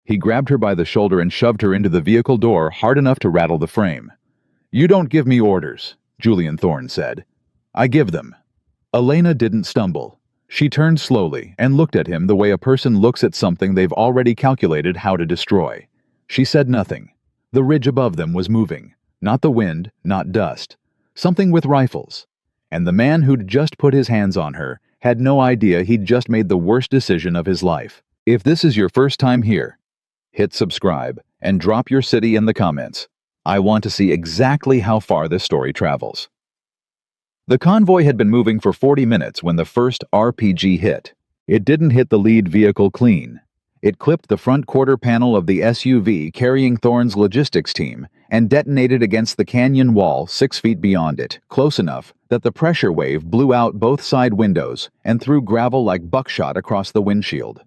He grabbed her by the shoulder and shoved her into the vehicle door hard enough to rattle the frame. "You don't give me orders," Julian Thorne said. "I give them." Elena didn't stumble. She turned slowly and looked at him the way a person looks at something they've already calculated how to destroy. She said nothing. The ridge above them was moving. Not the wind, not dust. Something with rifles. And the man who'd just put his hands on her had no idea he'd just made the worst decision of his life. If this is your first time here, hit subscribe and drop your city in the comments. I want to see exactly how far this story travels. The convoy had been moving for 40 minutes when the first RPG hit. It didn't hit the lead vehicle clean. It clipped the front quarter panel of the SUV carrying Thorne's logistics team and detonated against the canyon wall 6 feet beyond it, close enough that the pressure wave blew out both side windows and threw gravel like buckshot across the windshield.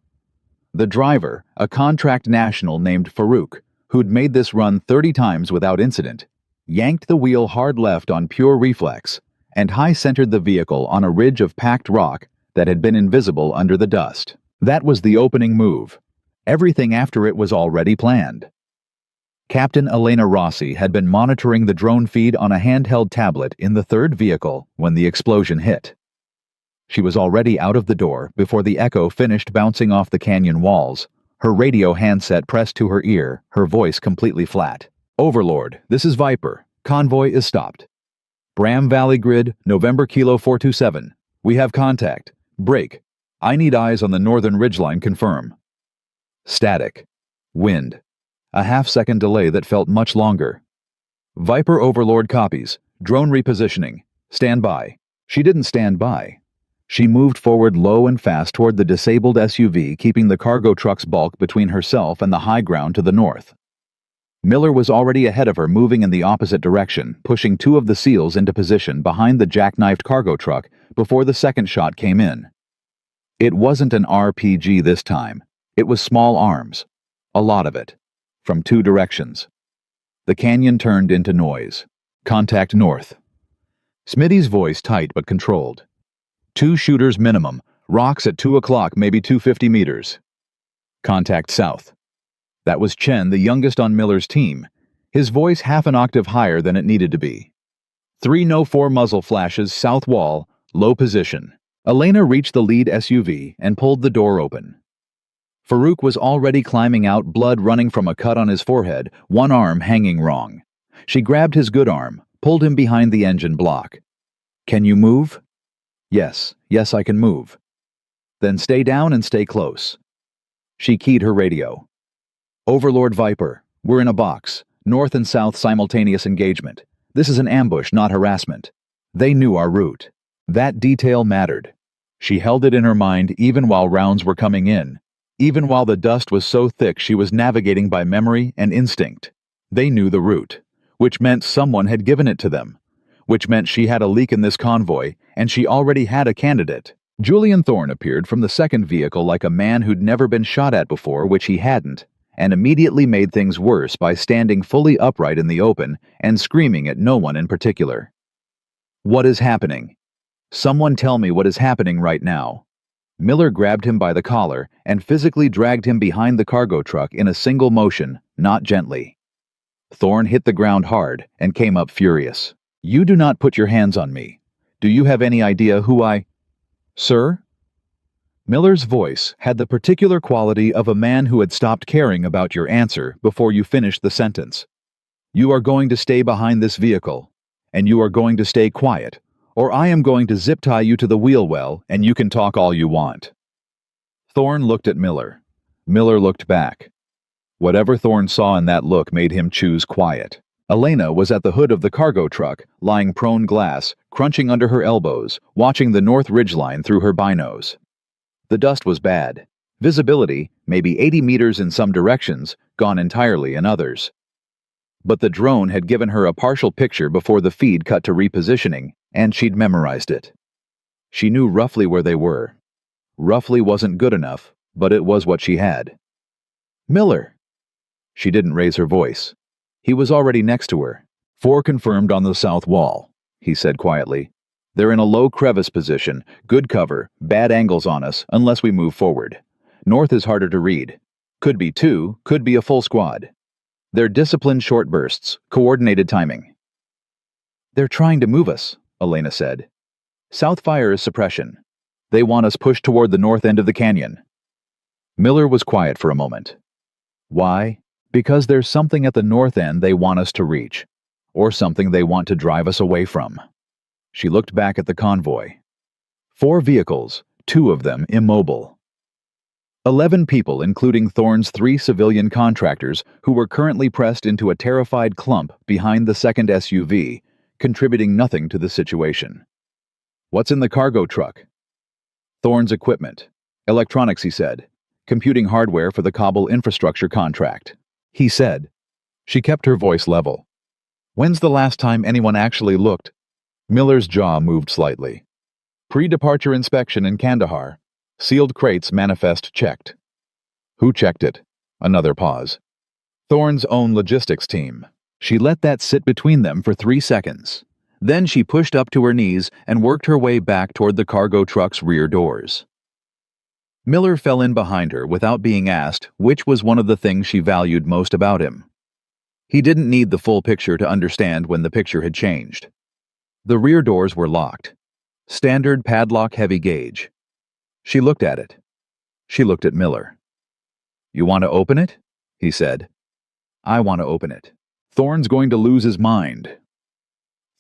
The driver, a contract national named Farouk, who'd made this run 30 times without incident, yanked the wheel hard left on pure reflex and high-centered the vehicle on a ridge of packed rock that had been invisible under the dust. That was the opening move. Everything after it was already planned. Captain Elena Rossi had been monitoring the drone feed on a handheld tablet in the third vehicle when the explosion hit. She was already out of the door before the echo finished bouncing off the canyon walls, her radio handset pressed to her ear, her voice completely flat. "Overlord, this is Viper. Convoy is stopped. Bram Valley Grid, November Kilo 427. We have contact. Break. I need eyes on the northern ridgeline, confirm." Static. Wind. A half-second delay that felt much longer. "Viper Overlord copies. Drone repositioning. Stand by." She didn't stand by. She moved forward low and fast toward the disabled SUV, keeping the cargo truck's bulk between herself and the high ground to the north. Miller was already ahead of her, moving in the opposite direction, pushing 2 of the SEALs into position behind the jackknifed cargo truck before the second shot came in. It wasn't an RPG this time. It was small arms. A lot of it. From 2 directions. The canyon turned into noise. "Contact north." Smitty's voice tight but controlled. 2 shooters minimum. Rocks at 2 o'clock, maybe 250 meters. "Contact south." That was Chen, the youngest on Miller's team, his voice half an octave higher than it needed to be. 3 No-4 muzzle flashes, south wall, low position. Elena reached the lead SUV and pulled the door open. Farouk was already climbing out, blood running from a cut on his forehead, one arm hanging wrong. She grabbed his good arm, pulled him behind the engine block. "Can you move?" Yes, I can move." "Then stay down and stay close." She keyed her radio. "Overlord Viper, we're in a box. North and south simultaneous engagement. This is an ambush, not harassment. They knew our route. That detail mattered. She held it in her mind even while rounds were coming in, even while the dust was so thick she was navigating by memory and instinct. They knew the route, which meant someone had given it to them, which meant she had a leak in this convoy, and she already had a candidate. Julian Thorne appeared from the second vehicle like a man who'd never been shot at before, which he hadn't, and immediately made things worse by standing fully upright in the open and screaming at no one in particular. "What is happening? Someone tell me what is happening right now." Miller grabbed him by the collar and physically dragged him behind the cargo truck in a single motion, not gently. Thorne hit the ground hard and came up furious. "You do not put your hands on me. Do you have any idea who I—" "Sir?" Miller's voice had the particular quality of a man who had stopped caring about your answer before you finished the sentence. "You are going to stay behind this vehicle, and you are going to stay quiet, or I am going to zip-tie you to the wheel well and you can talk all you want." Thorne looked at Miller. Miller looked back. Whatever Thorne saw in that look made him choose quiet. Elena was at the hood of the cargo truck, lying prone glass, crunching under her elbows, watching the north ridgeline through her binos. The dust was bad. Visibility, maybe 80 meters in some directions, gone entirely in others. But the drone had given her a partial picture before the feed cut to repositioning, and she'd memorized it. She knew roughly where they were. Roughly wasn't good enough, but it was what she had. "Miller!" She didn't raise her voice. He was already next to her. "4 confirmed on the south wall," he said quietly. "They're in a low crevice position, good cover, bad angles on us unless we move forward. North is harder to read. Could be two, could be a full squad. They're disciplined short bursts, coordinated timing. They're trying to move us, Elena said. South fire is suppression. They want us pushed toward the north end of the canyon. Miller was quiet for a moment. Why? Because there's something at the north end they want us to reach, or something they want to drive us away from. She looked back at the convoy. 4 vehicles, 2 of them immobile. 11 people, including Thorne's 3 civilian contractors, who were currently pressed into a terrified clump behind the second SUV, contributing nothing to the situation. What's in the cargo truck? Thorne's equipment. Electronics, he said. Computing hardware for the Kabul infrastructure contract. He said. She kept her voice level. When's the last time anyone actually looked? Miller's jaw moved slightly. Pre-departure inspection in Kandahar. Sealed crates manifest checked. Who checked it? Another pause. Thorne's own logistics team. She let that sit between them for 3 seconds. Then she pushed up to her knees and worked her way back toward the cargo truck's rear doors. Miller fell in behind her without being asked which was one of the things she valued most about him. He didn't need the full picture to understand when the picture had changed. The rear doors were locked. Standard padlock heavy gauge. She looked at it. She looked at Miller. You want to open it? He said. I want to open it. Thorne's going to lose his mind.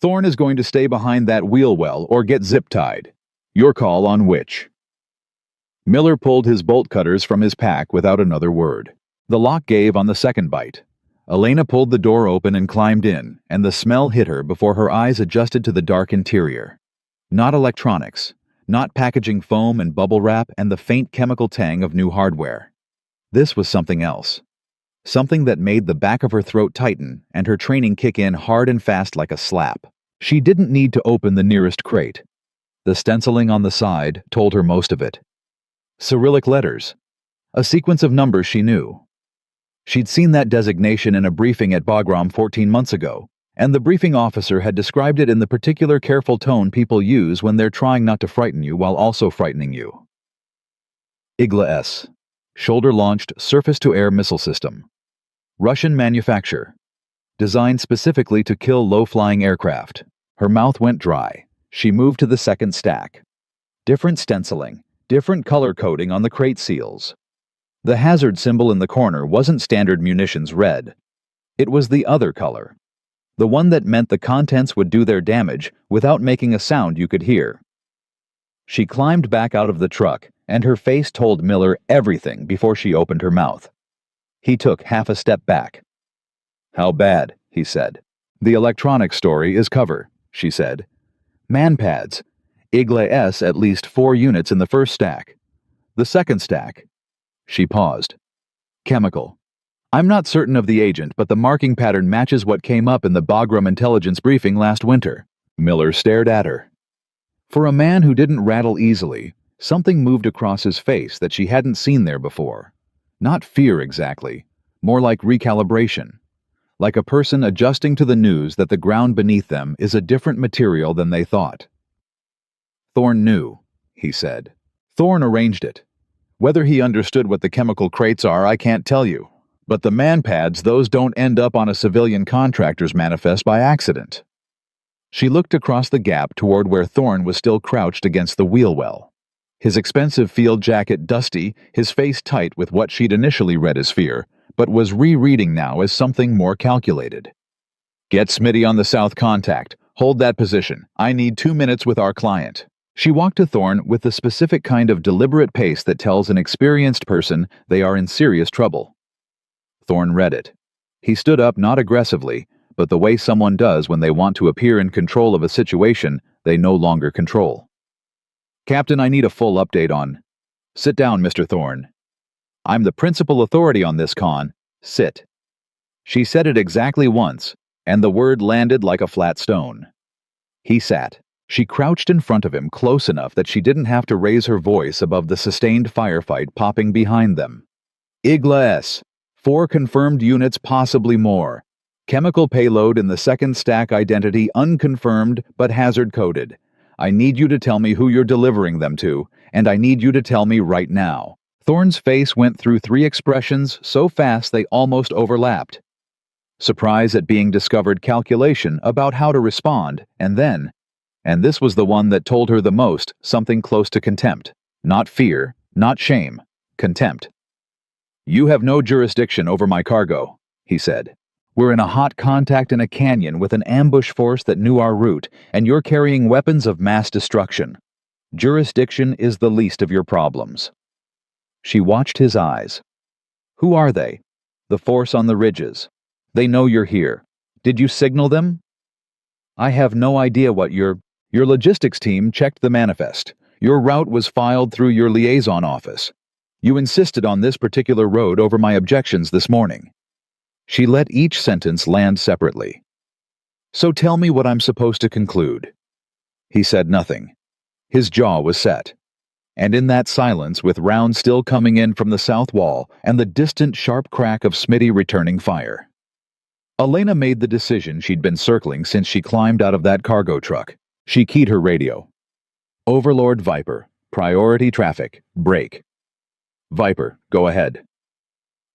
Thorne is going to stay behind that wheel well or get zip-tied. Your call on which. Miller pulled his bolt cutters from his pack without another word. The lock gave on the second bite. Elena pulled the door open and climbed in, and the smell hit her before her eyes adjusted to the dark interior. Not electronics. Not packaging foam and bubble wrap and the faint chemical tang of new hardware. This was something else. Something that made the back of her throat tighten and her training kick in hard and fast like a slap. She didn't need to open the nearest crate. The stenciling on the side told her most of it. Cyrillic letters. A sequence of numbers she knew. She'd seen that designation in a briefing at Bagram 14 months ago, and the briefing officer had described it in the particular careful tone people use when they're trying not to frighten you while also frightening you. Igla-S. Shoulder-launched surface-to-air missile system. Russian manufacture. Designed specifically to kill low-flying aircraft. Her mouth went dry. She moved to the second stack. Different stenciling, different color coding on the crate seals. The hazard symbol in the corner wasn't standard munitions red. It was the other color. The one that meant the contents would do their damage without making a sound you could hear. She climbed back out of the truck, and her face told Miller everything before she opened her mouth. He took half a step back. How bad, he said. The electronics story is cover, she said. Manpads. Igla-S at least 4 units in the first stack. The second stack. She paused. Chemical. I'm not certain of the agent, but the marking pattern matches what came up in the Bagram intelligence briefing last winter. Miller stared at her. For a man who didn't rattle easily, something moved across his face that she hadn't seen there before. Not fear exactly, more like recalibration. Like a person adjusting to the news that the ground beneath them is a different material than they thought. Thorne knew, he said. Thorne arranged it. Whether he understood what the chemical crates are, I can't tell you. But the manpads, those don't end up on a civilian contractor's manifest by accident. She looked across the gap toward where Thorne was still crouched against the wheel well. His expensive field jacket dusty, his face tight with what she'd initially read as fear, but was rereading now as something more calculated. Get Smitty on the south contact. Hold that position. I need 2 minutes with our client. She walked to Thorne with the specific kind of deliberate pace that tells an experienced person they are in serious trouble. Thorne read it. He stood up not aggressively, but the way someone does when they want to appear in control of a situation they no longer control. Captain, I need a full update on... Sit down, Mr. Thorne. I'm the principal authority on this con. Sit. She said it exactly once, and the word landed like a flat stone. He sat. She crouched in front of him close enough that she didn't have to raise her voice above the sustained firefight popping behind them. Igla-S. 4 confirmed units, possibly more. Chemical payload in the second stack, identity unconfirmed but hazard-coded. I need you to tell me who you're delivering them to, and I need you to tell me right now. Thorne's face went through 3 expressions so fast they almost overlapped. Surprise at being discovered, calculation about how to respond, and then, and this was the one that told her the most, something close to contempt. Not fear, not shame, contempt. "You have no jurisdiction over my cargo," he said. "We're in a hot contact in a canyon with an ambush force that knew our route, and you're carrying weapons of mass destruction. Jurisdiction is the least of your problems." She watched his eyes. "Who are they?" "The force on the ridges. They know you're here. Did you signal them?" "I have no idea what your logistics team checked the manifest. Your route was filed through your liaison office. You insisted on this particular road over my objections this morning." She let each sentence land separately. "So tell me what I'm supposed to conclude." He said nothing. His jaw was set. And in that silence, with rounds still coming in from the south wall and the distant sharp crack of Smitty returning fire, Elena made the decision she'd been circling since she climbed out of that cargo truck. She keyed her radio. "Overlord Viper, priority traffic, break." "Viper, go ahead."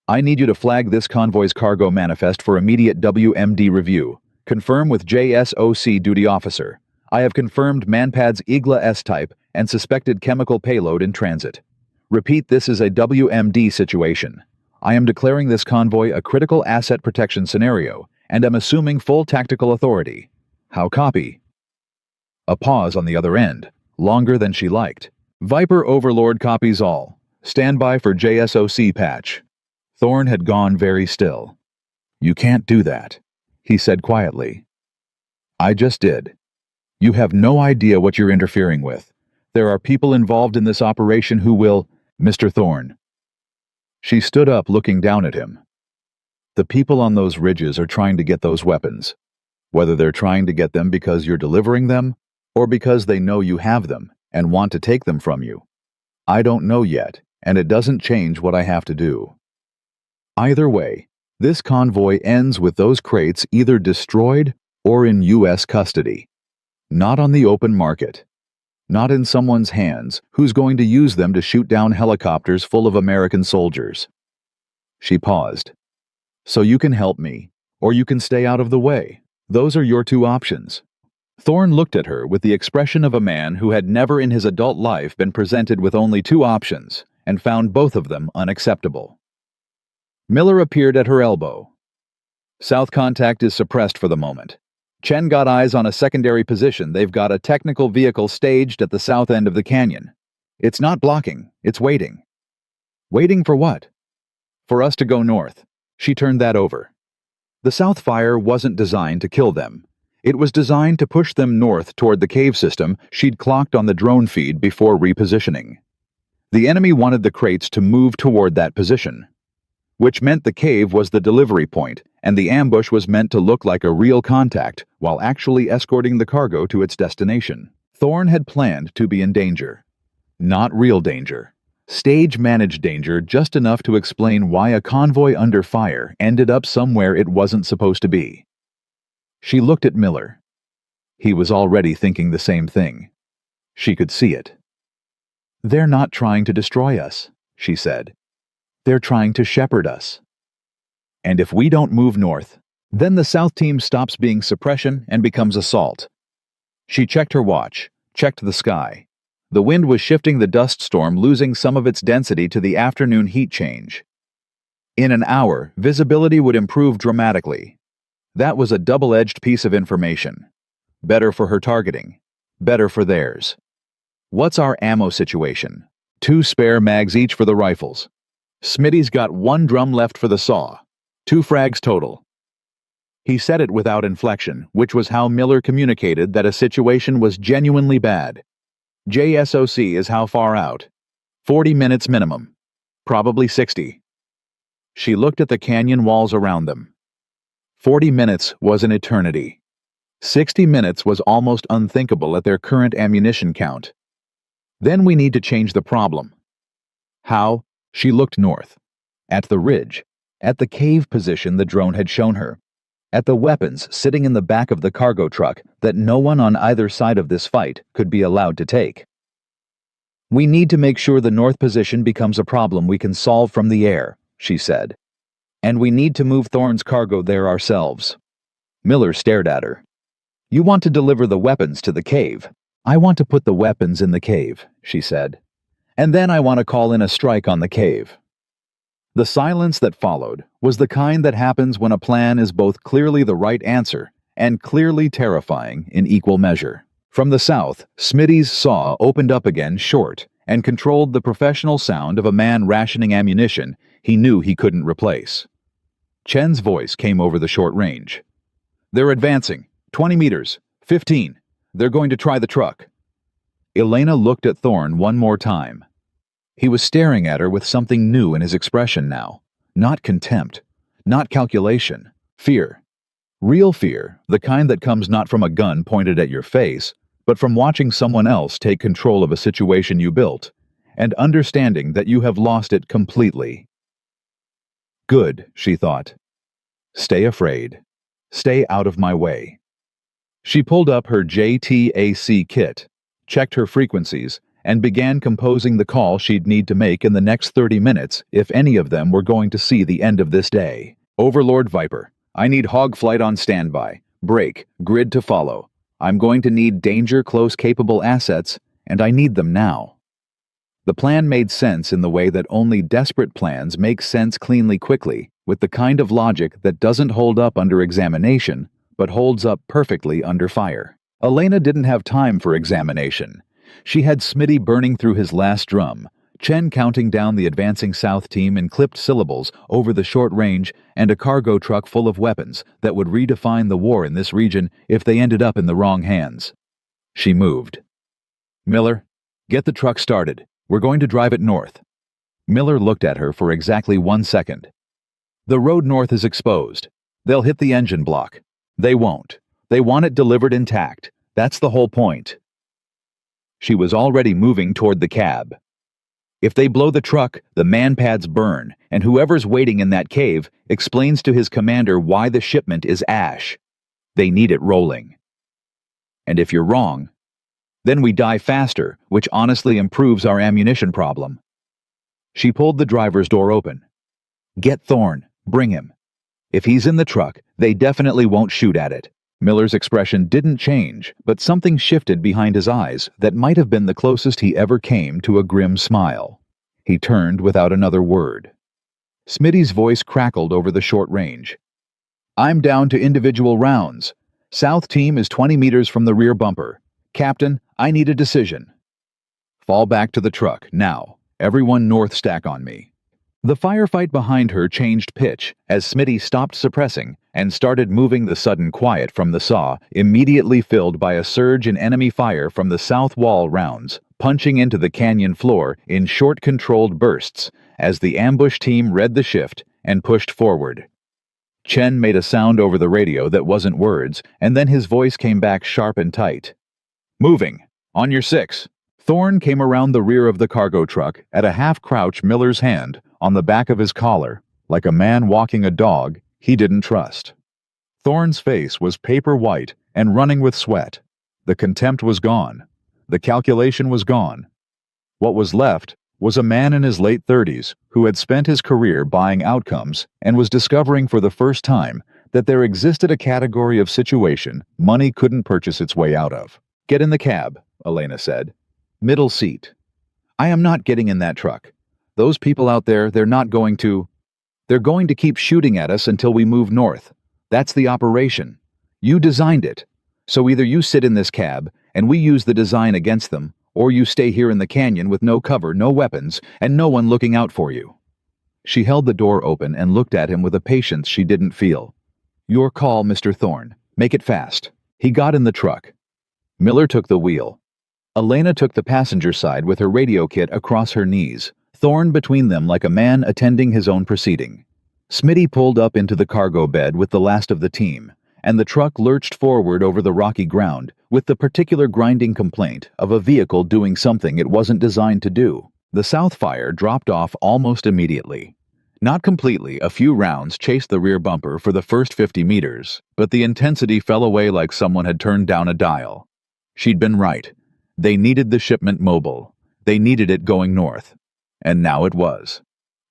"I need you to flag this convoy's cargo manifest for immediate WMD review. Confirm with JSOC duty officer. I have confirmed Manpad's Igla S-type and suspected chemical payload in transit. Repeat, this is a WMD situation. I am declaring this convoy a critical asset protection scenario, and am assuming full tactical authority. How copy?" A pause on the other end, longer than she liked. "Viper Overlord copies all. Stand by for JSOC patch." Thorne had gone very still. "You can't do that," he said quietly. "I just did. You have no idea what you're interfering with. There are people involved in this operation who will—" "Mr. Thorne." She stood up, looking down at him. "The people on those ridges are trying to get those weapons. Whether they're trying to get them because you're delivering them, or because they know you have them and want to take them from you, I don't know yet, and it doesn't change what I have to do. Either way, this convoy ends with those crates either destroyed or in U.S. custody. Not on the open market. Not in someone's hands who's going to use them to shoot down helicopters full of American soldiers." She paused. "So you can help me, or you can stay out of the way. Those are your 2 options." Thorne looked at her with the expression of a man who had never in his adult life been presented with only 2 options, and found both of them unacceptable. Miller appeared at her elbow. "South contact is suppressed for the moment. Chen got eyes on a secondary position. They've got a technical vehicle staged at the south end of the canyon. It's not blocking, it's waiting." "Waiting for what?" "For us to go north." She turned that over. The south fire wasn't designed to kill them. It was designed to push them north toward the cave system she'd clocked on the drone feed before repositioning. The enemy wanted the crates to move toward that position, which meant the cave was the delivery point, and the ambush was meant to look like a real contact while actually escorting the cargo to its destination. Thorne had planned to be in danger. Not real danger. Stage-managed danger, just enough to explain why a convoy under fire ended up somewhere it wasn't supposed to be. She looked at Miller. He was already thinking the same thing. She could see it. "They're not trying to destroy us," she said. "They're trying to shepherd us. And if we don't move north, then the south team stops being suppression and becomes assault." She checked her watch, checked the sky. The wind was shifting, the dust storm losing some of its density to the afternoon heat change. In an hour, visibility would improve dramatically. That was a double-edged piece of information. Better for her targeting, better for theirs. "What's our ammo situation?" "2 spare mags each for the rifles. Smitty's got 1 drum left for the saw. 2 frags total." He said it without inflection, which was how Miller communicated that a situation was genuinely bad. "JSOC is how far out?" 40 minutes minimum. Probably 60. She looked at the canyon walls around them. 40 minutes was an eternity. 60 minutes was almost unthinkable at their current ammunition count. "Then we need to change the problem." "How?" She looked north. At the ridge. At the cave position the drone had shown her. At the weapons sitting in the back of the cargo truck that no one on either side of this fight could be allowed to take. "We need to make sure the north position becomes a problem we can solve from the air," she said. "And we need to move Thorne's cargo there ourselves." Miller stared at her. "You want to deliver the weapons to the cave." "I want to put the weapons in the cave," she said. "And then I want to call in a strike on the cave." The silence that followed was the kind that happens when a plan is both clearly the right answer and clearly terrifying in equal measure. From the south, Smitty's saw opened up again short and controlled the professional sound of a man rationing ammunition he knew he couldn't replace. Chen's voice came over the short range. "They're advancing. 20 meters. 15. They're going to try the truck." Elena looked at Thorne one more time. He was staring at her with something new in his expression now. Not contempt. Not calculation. Fear. Real fear, the kind that comes not from a gun pointed at your face, but from watching someone else take control of a situation you built, and understanding that you have lost it completely. "Good," she thought. "Stay afraid. Stay out of my way." She pulled up her JTAC kit, checked her frequencies, and began composing the call she'd need to make in the next 30 minutes if any of them were going to see the end of this day. "Overlord Viper, I need hog flight on standby. Break, grid to follow. I'm going to need danger close capable assets, and I need them now." The plan made sense in the way that only desperate plans make sense cleanly quickly, with the kind of logic that doesn't hold up under examination, but holds up perfectly under fire. Elena didn't have time for examination. She had Smitty burning through his last drum, Chen counting down the advancing South team in clipped syllables over the short range, and a cargo truck full of weapons that would redefine the war in this region if they ended up in the wrong hands. She moved. "Miller, get the truck started. We're going to drive it north." Miller looked at her for exactly 1 second. "The road north is exposed. They'll hit the engine block." "They won't. They want it delivered intact. That's the whole point." She was already moving toward the cab. "If they blow the truck, the man-pads burn, and whoever's waiting in that cave explains to his commander why the shipment is ash. They need it rolling. And if you're wrong, then we die faster, which honestly improves our ammunition problem." She pulled the driver's door open. "Get Thorne. Bring him. If he's in the truck, they definitely won't shoot at it." Miller's expression didn't change, but something shifted behind his eyes that might have been the closest he ever came to a grim smile. He turned without another word. Smitty's voice crackled over the short range. "I'm down to individual rounds. South team is 20 meters from the rear bumper. Captain, I need a decision." "Fall back to the truck, now. Everyone north stack on me." The firefight behind her changed pitch as Smitty stopped suppressing and started moving the sudden quiet from the saw, immediately filled by a surge in enemy fire from the south wall rounds, punching into the canyon floor in short controlled bursts as the ambush team read the shift and pushed forward. Chen made a sound over the radio that wasn't words, and then his voice came back sharp and tight. "Moving. On your 6. Thorne came around the rear of the cargo truck at a half-crouch Miller's hand on the back of his collar, like a man walking a dog he didn't trust. Thorne's face was paper white and running with sweat. The contempt was gone. The calculation was gone. What was left was a man in his late 30s who had spent his career buying outcomes and was discovering for the first time that there existed a category of situation money couldn't purchase its way out of. "Get in the cab," Elena said. "Middle seat." "I am not getting in that truck. Those people out there, they're going to keep shooting at us until we move north. That's the operation. You designed it. So either you sit in this cab, and we use the design against them, or you stay here in the canyon with no cover, no weapons, and no one looking out for you." She held the door open and looked at him with a patience she didn't feel. "Your call, Mr. Thorne. Make it fast." He got in the truck. Miller took the wheel. Elena took the passenger side with her radio kit across her knees, Thorne between them like a man attending his own proceeding. Smitty pulled up into the cargo bed with the last of the team, and the truck lurched forward over the rocky ground with the particular grinding complaint of a vehicle doing something it wasn't designed to do. The south fire dropped off almost immediately. Not completely, a few rounds chased the rear bumper for the first 50 meters, but the intensity fell away like someone had turned down a dial. She'd been right. They needed the shipment mobile. They needed it going north. And now it was.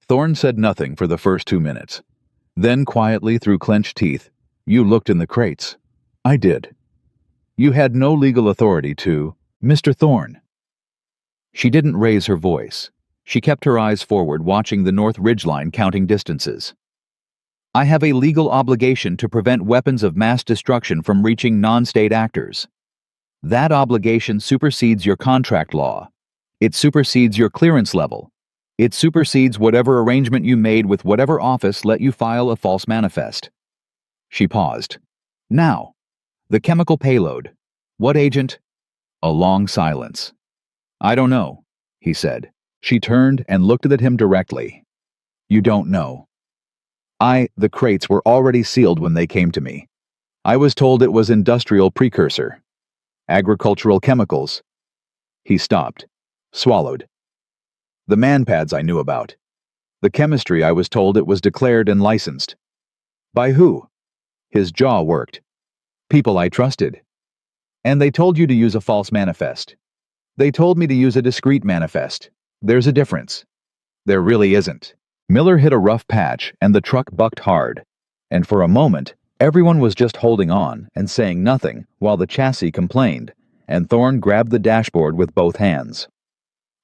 Thorne said nothing for the first 2 minutes. Then quietly, through clenched teeth, "You looked in the crates." "I did." "You had no legal authority to—" "Mr. Thorne." She didn't raise her voice. She kept her eyes forward, watching the north ridgeline, counting distances. "I have a legal obligation to prevent weapons of mass destruction from reaching non-state actors. That obligation supersedes your contract law. It supersedes your clearance level. It supersedes whatever arrangement you made with whatever office let you file a false manifest." She paused. "Now, the chemical payload. What agent?" A long silence. "I don't know," he said. She turned and looked at him directly. "You don't know." The crates were already sealed when they came to me. I was told it was industrial precursor. Agricultural chemicals." He stopped, swallowed. "The man-pads I knew about. The chemistry I was told it was declared and licensed." "By who?" His jaw worked. "People I trusted." "And they told you to use a false manifest." "They told me to use a discreet manifest. There's a difference." "There really isn't." Miller hit a rough patch and the truck bucked hard. And for a moment, everyone was just holding on and saying nothing while the chassis complained, and Thorne grabbed the dashboard with both hands.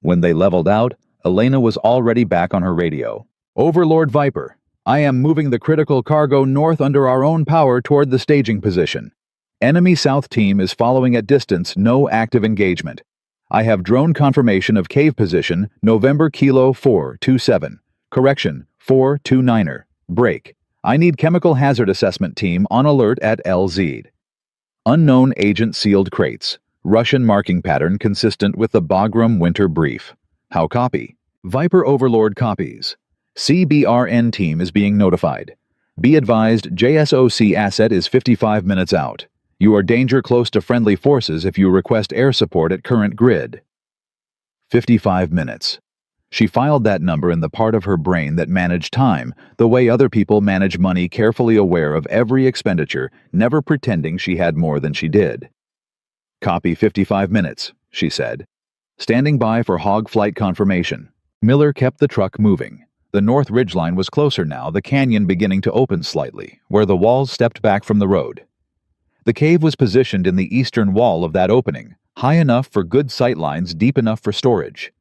When they leveled out, Elena was already back on her radio. "Overlord Viper, I am moving the critical cargo north under our own power toward the staging position. Enemy south team is following at distance, no active engagement. I have drone confirmation of cave position, November Kilo 427. Correction, 429er. Break. I need chemical hazard assessment team on alert at LZ. Unknown agent sealed crates. Russian marking pattern consistent with the Bagram winter brief. How copy? Viper Overlord copies. CBRN team is being notified. Be advised JSOC asset is 55 minutes out. You are danger close to friendly forces if you request air support at current grid. 55 minutes. She filed that number in the part of her brain that managed time, the way other people manage money, carefully aware of every expenditure, never pretending she had more than she did. Copy 55 minutes, she said. Standing by for hog flight confirmation. Miller kept the truck moving. The north ridgeline was closer now, the canyon beginning to open slightly, where the walls stepped back from the road. The cave was positioned in the eastern wall of that opening, high enough for good sight lines, deep enough for storage.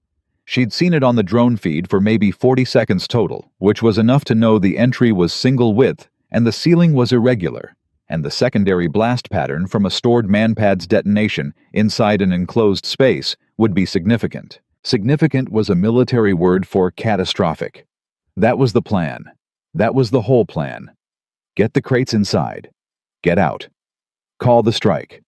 She'd seen it on the drone feed for maybe 40 seconds total, which was enough to know the entry was single width and the ceiling was irregular, and the secondary blast pattern from a stored man-pad's detonation inside an enclosed space would be significant. Significant was a military word for catastrophic. That was the plan. That was the whole plan. Get the crates inside. Get out. Call the strike.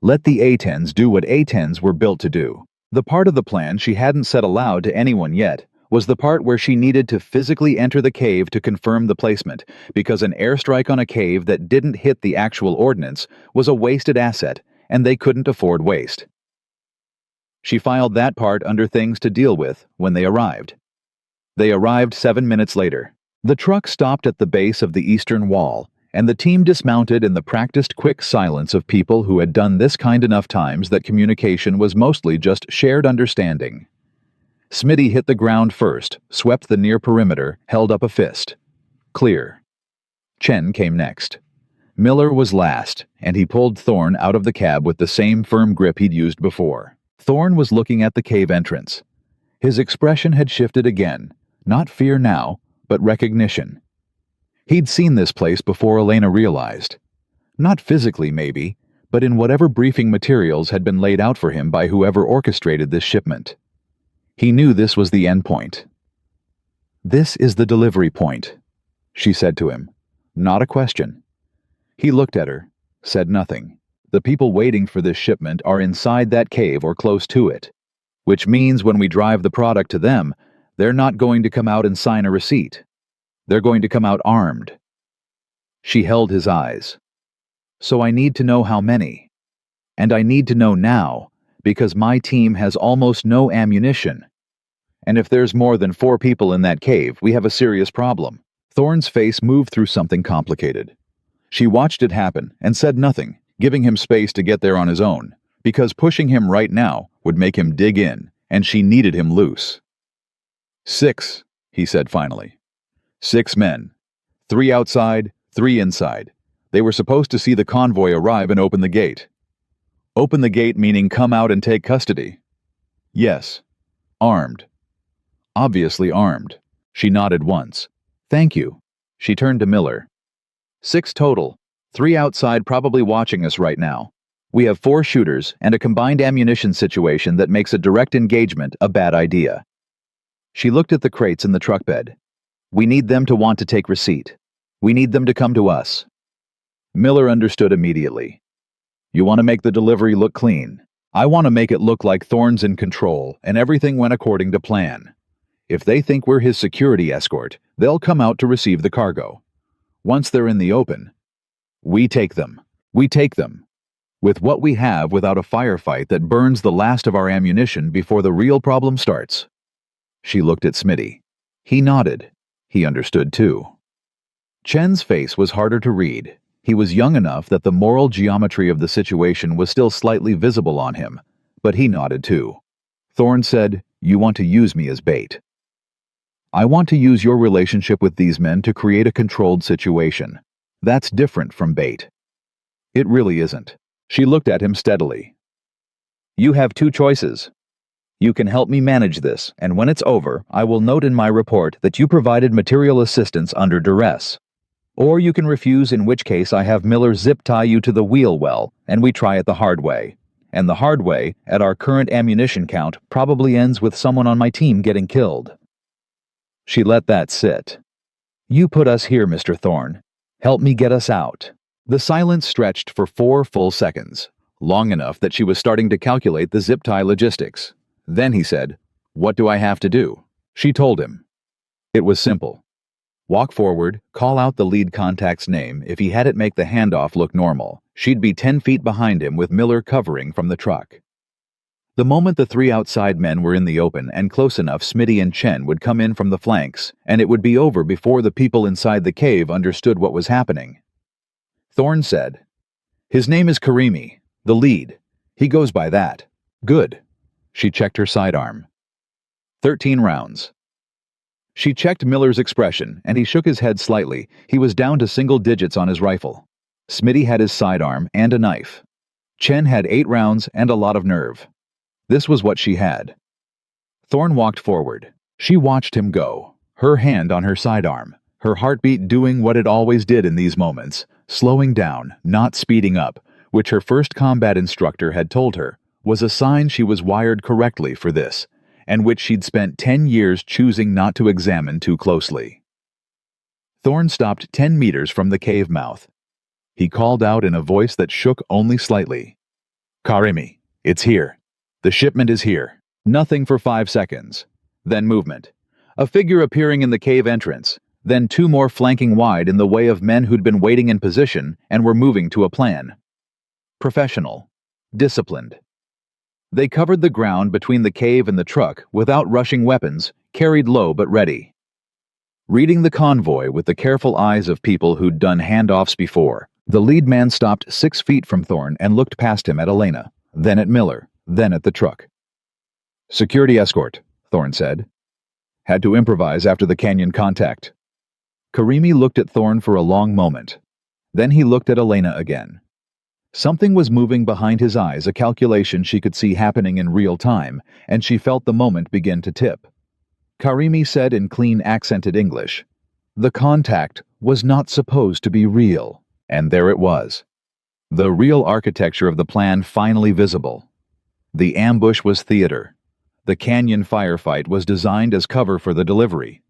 Let the A-10s do what A-10s were built to do. The part of the plan she hadn't said aloud to anyone yet was the part where she needed to physically enter the cave to confirm the placement, because an airstrike on a cave that didn't hit the actual ordnance was a wasted asset, and they couldn't afford waste. She filed that part under things to deal with when they arrived. They arrived 7 minutes later. The truck stopped at the base of the eastern wall, and the team dismounted in the practiced quick silence of people who had done this kind enough times that communication was mostly just shared understanding. Smitty hit the ground first, swept the near perimeter, held up a fist. Clear. Chen came next. Miller was last, and he pulled Thorne out of the cab with the same firm grip he'd used before. Thorne was looking at the cave entrance. His expression had shifted again, not fear now, but recognition. He'd seen this place before Elena realized. Not physically, maybe, but in whatever briefing materials had been laid out for him by whoever orchestrated this shipment. He knew this was the end point. "This is the delivery point," she said to him. Not a question. He looked at her, said nothing. The people waiting for this shipment are inside that cave or close to it, which means when we drive the product to them, they're not going to come out and sign a receipt. They're going to come out armed. She held his eyes. "So I need to know how many. And I need to know now, because my team has almost no ammunition. And if there's more than 4 people in that cave, we have a serious problem." Thorne's face moved through something complicated. She watched it happen and said nothing, giving him space to get there on his own, because pushing him right now would make him dig in, and she needed him loose. 6, he said finally. 6 men. 3 outside, 3 inside. They were supposed to see the convoy arrive and open the gate. Open the gate meaning come out and take custody. Yes. Armed. Obviously armed. She nodded once. Thank you. She turned to Miller. 6 total. 3 outside probably watching us right now. We have 4 shooters and a combined ammunition situation that makes a direct engagement a bad idea. She looked at the crates in the truck bed. We need them to want to take receipt. We need them to come to us. Miller understood immediately. You want to make the delivery look clean. I want to make it look like Thorne's in control and everything went according to plan. If they think we're his security escort, they'll come out to receive the cargo. Once they're in the open, we take them. We take them. With what we have without a firefight that burns the last of our ammunition before the real problem starts. She looked at Smitty. He nodded. He understood too. Chen's face was harder to read. He was young enough that the moral geometry of the situation was still slightly visible on him, but he nodded too. Thorne said, You want to use me as bait. I want to use your relationship with these men to create a controlled situation. That's different from bait. It really isn't. She looked at him steadily. You have 2 choices. You can help me manage this, and when it's over, I will note in my report that you provided material assistance under duress. Or you can refuse, in which case I have Miller zip tie you to the wheel well, and we try it the hard way. And the hard way, at our current ammunition count, probably ends with someone on my team getting killed. She let that sit. You put us here, Mr. Thorne. Help me get us out. The silence stretched for 4 full seconds, long enough that she was starting to calculate the zip tie logistics. Then he said, What do I have to do? She told him. It was simple. Walk forward, call out the lead contact's name. If he had it make the handoff look normal, she'd be 10 feet behind him with Miller covering from the truck. The moment the 3 outside men were in the open and close enough, Smitty and Chen would come in from the flanks, and it would be over before the people inside the cave understood what was happening. Thorne said, His name is Karimi, the lead. He goes by that. Good. She checked her sidearm. 13 rounds. She checked Miller's expression, and he shook his head slightly. He was down to single digits on his rifle. Smitty had his sidearm and a knife. Chen had 8 rounds and a lot of nerve. This was what she had. Thorne walked forward. She watched him go, her hand on her sidearm, her heartbeat doing what it always did in these moments, slowing down, not speeding up, which her first combat instructor had told her was a sign she was wired correctly for this, and which she'd spent 10 years choosing not to examine too closely. Thorne stopped 10 meters from the cave mouth. He called out in a voice that shook only slightly. Karimi, it's here. The shipment is here. Nothing for 5 seconds. Then movement. A figure appearing in the cave entrance, then 2 more flanking wide in the way of men who'd been waiting in position and were moving to a plan. Professional. Disciplined. They covered the ground between the cave and the truck without rushing weapons, carried low but ready. Reading the convoy with the careful eyes of people who'd done handoffs before, the lead man stopped 6 feet from Thorne and looked past him at Elena, then at Miller, then at the truck. Security escort, Thorne said. Had to improvise after the canyon contact. Karimi looked at Thorne for a long moment. Then he looked at Elena again. Something was moving behind his eyes, a calculation she could see happening in real time, and she felt the moment begin to tip. Karimi said in clean accented English, The contact was not supposed to be real, and there it was. The real architecture of the plan finally visible. The ambush was theater. The canyon firefight was designed as cover for the delivery.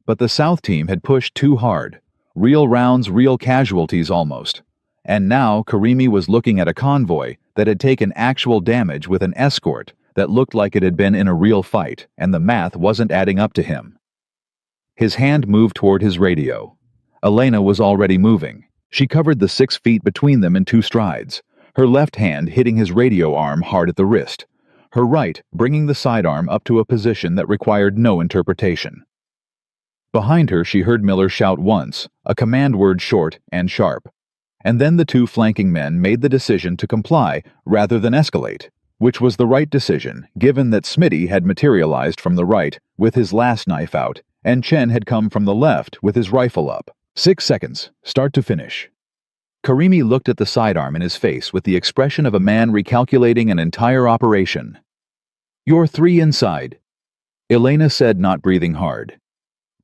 But the South team had pushed too hard. Real rounds, real casualties almost. And now Karimi was looking at a convoy that had taken actual damage with an escort that looked like it had been in a real fight, and the math wasn't adding up to him. His hand moved toward his radio. Elena was already moving. She covered the 6 feet between them in 2 strides, her left hand hitting his radio arm hard at the wrist, her right bringing the sidearm up to a position that required no interpretation. Behind her she heard Miller shout once, a command word short and sharp. And then the 2 flanking men made the decision to comply rather than escalate, which was the right decision given that Smitty had materialized from the right with his last knife out and Chen had come from the left with his rifle up. 6 seconds, start to finish. Karimi looked at the sidearm in his face with the expression of a man recalculating an entire operation. "You're 3 inside," Elena said, not breathing hard.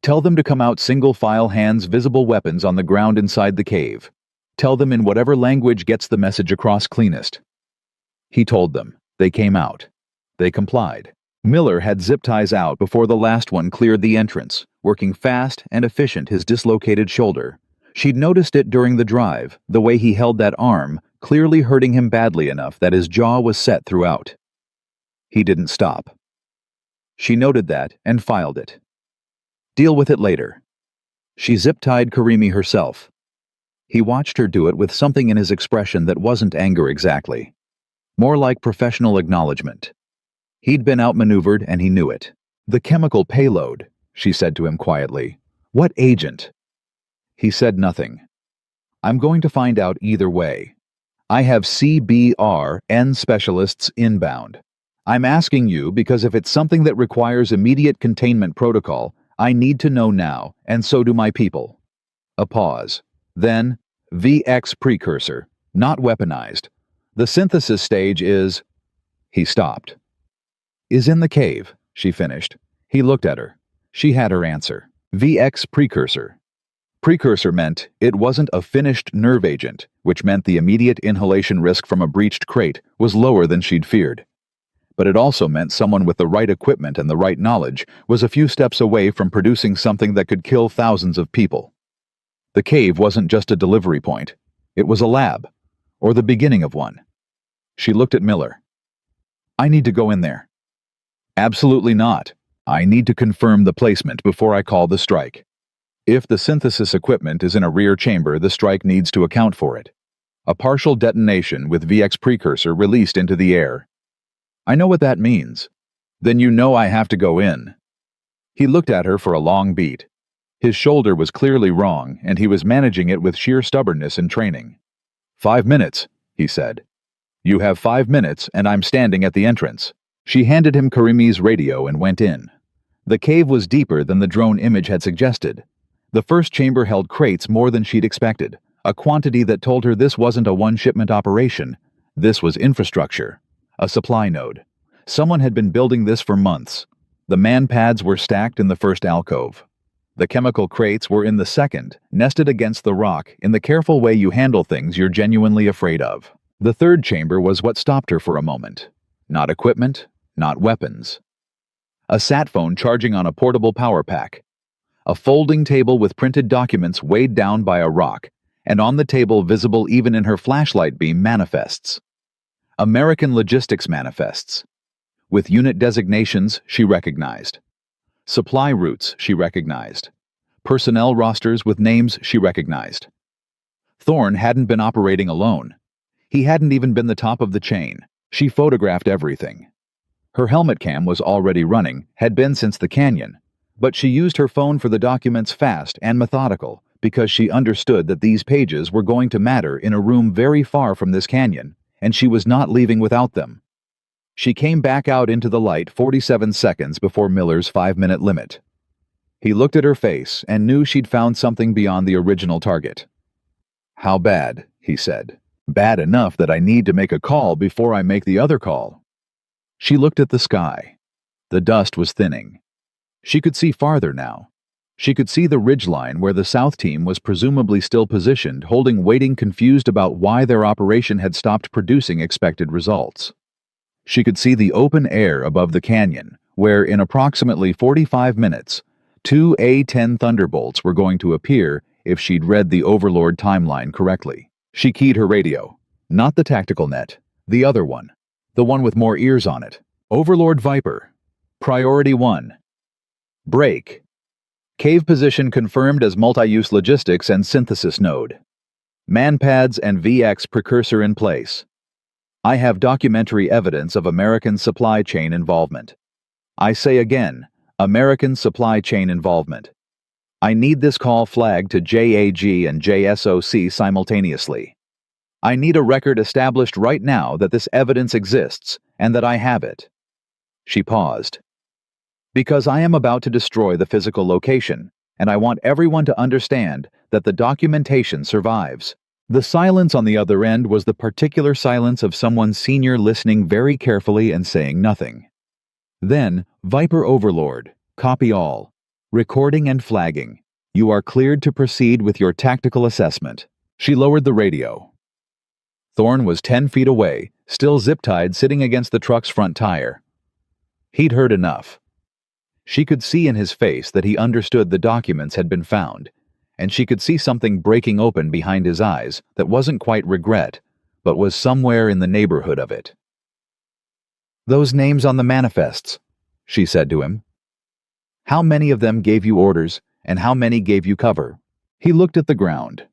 "Tell them to come out single file, hands visible, weapons on the ground inside the cave. Tell them in whatever language gets the message across cleanest." He told them. They came out. They complied. Miller had zip ties out before the last one cleared the entrance, working fast and efficient his dislocated shoulder. She'd noticed it during the drive, the way he held that arm, clearly hurting him badly enough that his jaw was set throughout. He didn't stop. She noted that and filed it. Deal with it later. She zip-tied Karimi herself. He watched her do it with something in his expression that wasn't anger exactly. More like professional acknowledgement. He'd been outmaneuvered and he knew it. "The chemical payload," she said to him quietly. "What agent?" He said nothing. "I'm going to find out either way. I have CBRN specialists inbound. I'm asking you because if it's something that requires immediate containment protocol, I need to know now, and so do my people." A pause. Then, VX precursor, not weaponized. The synthesis stage is... He stopped. "Is in the cave," she finished. He looked at her. She had her answer. VX precursor. Precursor meant it wasn't a finished nerve agent, which meant the immediate inhalation risk from a breached crate was lower than she'd feared. But it also meant someone with the right equipment and the right knowledge was a few steps away from producing something that could kill thousands of people. The cave wasn't just a delivery point. It was a lab, or the beginning of one. She looked at Miller. "I need to go in there." "Absolutely not. I need to confirm the placement before I call the strike. If the synthesis equipment is in a rear chamber, the strike needs to account for it. A partial detonation with VX precursor released into the air." "I know what that means." "Then you know I have to go in." He looked at her for a long beat. His shoulder was clearly wrong, and he was managing it with sheer stubbornness and training. 5 minutes, he said. "You have 5 minutes, and I'm standing at the entrance." She handed him Karimi's radio and went in. The cave was deeper than the drone image had suggested. The first chamber held crates more than she'd expected, a quantity that told her this wasn't a one-shipment operation. This was infrastructure, a supply node. Someone had been building this for months. The man pads were stacked in the first alcove. The chemical crates were in the second, nested against the rock in the careful way you handle things you're genuinely afraid of. The third chamber was what stopped her for a moment. Not equipment, not weapons. A sat phone charging on a portable power pack. A folding table with printed documents weighed down by a rock, and on the table visible even in her flashlight beam manifests. American logistics manifests. With unit designations she recognized. Supply routes she recognized. Personnel rosters with names she recognized. Thorne hadn't been operating alone. He hadn't even been the top of the chain. She photographed everything. Her helmet cam was already running, had been since the canyon, but she used her phone for the documents fast and methodical because she understood that these pages were going to matter in a room very far from this canyon, and she was not leaving without them. She came back out into the light 47 seconds before Miller's 5-minute limit. He looked at her face and knew she'd found something beyond the original target. "How bad?" he said. "Bad enough that I need to make a call before I make the other call." She looked at the sky. The dust was thinning. She could see farther now. She could see the ridgeline where the South team was presumably still positioned, waiting confused about why their operation had stopped producing expected results. She could see the open air above the canyon, where in approximately 45 minutes, 2 A-10 Thunderbolts were going to appear if she'd read the Overlord timeline correctly. She keyed her radio. Not the tactical net, the other one. The one with more ears on it. Overlord Viper. Priority 1. Break. Cave position confirmed as multi-use logistics and synthesis node. Manpads and VX precursor in place. I have documentary evidence of American supply chain involvement. I say again, American supply chain involvement. I need this call flagged to JAG and JSOC simultaneously. I need a record established right now that this evidence exists, and that I have it." She paused. "Because I am about to destroy the physical location, and I want everyone to understand that the documentation survives." The silence on the other end was the particular silence of someone senior listening very carefully and saying nothing. Then, Viper Overlord, copy all. Recording and flagging. You are cleared to proceed with your tactical assessment. She lowered the radio. Thorne was 10 feet away, still zip-tied, sitting against the truck's front tire. He'd heard enough. She could see in his face that he understood the documents had been found, and she could see something breaking open behind his eyes that wasn't quite regret, but was somewhere in the neighborhood of it. "Those names on the manifests," she said to him. "How many of them gave you orders, and how many gave you cover?" He looked at the ground.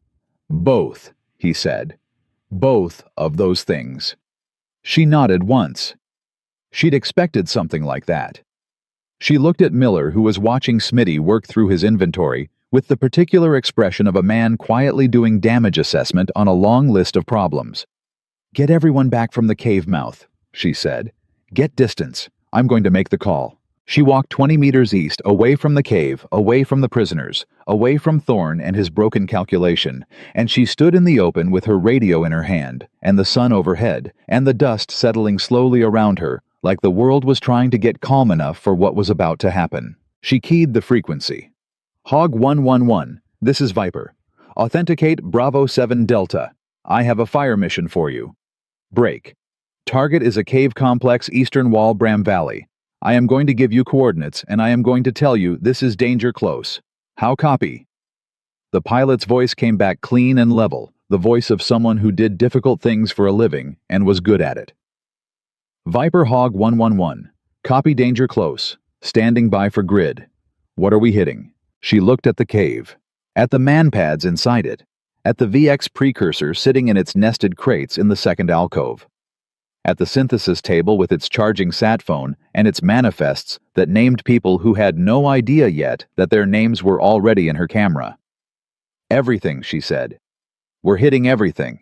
"Both," he said. "Both of those things." She nodded once. She'd expected something like that. She looked at Miller, who was watching Smitty work through his inventory with the particular expression of a man quietly doing damage assessment on a long list of problems. "Get everyone back from the cave mouth," she said. "Get distance. I'm going to make the call." She walked 20 meters east, away from the cave, away from the prisoners, away from Thorne and his broken calculation, and she stood in the open with her radio in her hand, and the sun overhead, and the dust settling slowly around her, like the world was trying to get calm enough for what was about to happen. She keyed the frequency. "Hog 111, this is Viper. Authenticate Bravo 7 Delta. I have a fire mission for you. Break. Target is a cave complex eastern wall Bram Valley. I am going to give you coordinates, and I am going to tell you this is danger close. How copy?" The pilot's voice came back clean and level, the voice of someone who did difficult things for a living and was good at it. "Viper Hog 111. Copy danger close. Standing by for grid. What are we hitting?" She looked at the cave, at the man-pads inside it, at the VX precursor sitting in its nested crates in the second alcove, at the synthesis table with its charging sat phone and its manifests that named people who had no idea yet that their names were already in her camera. "Everything," she said. "We're hitting everything."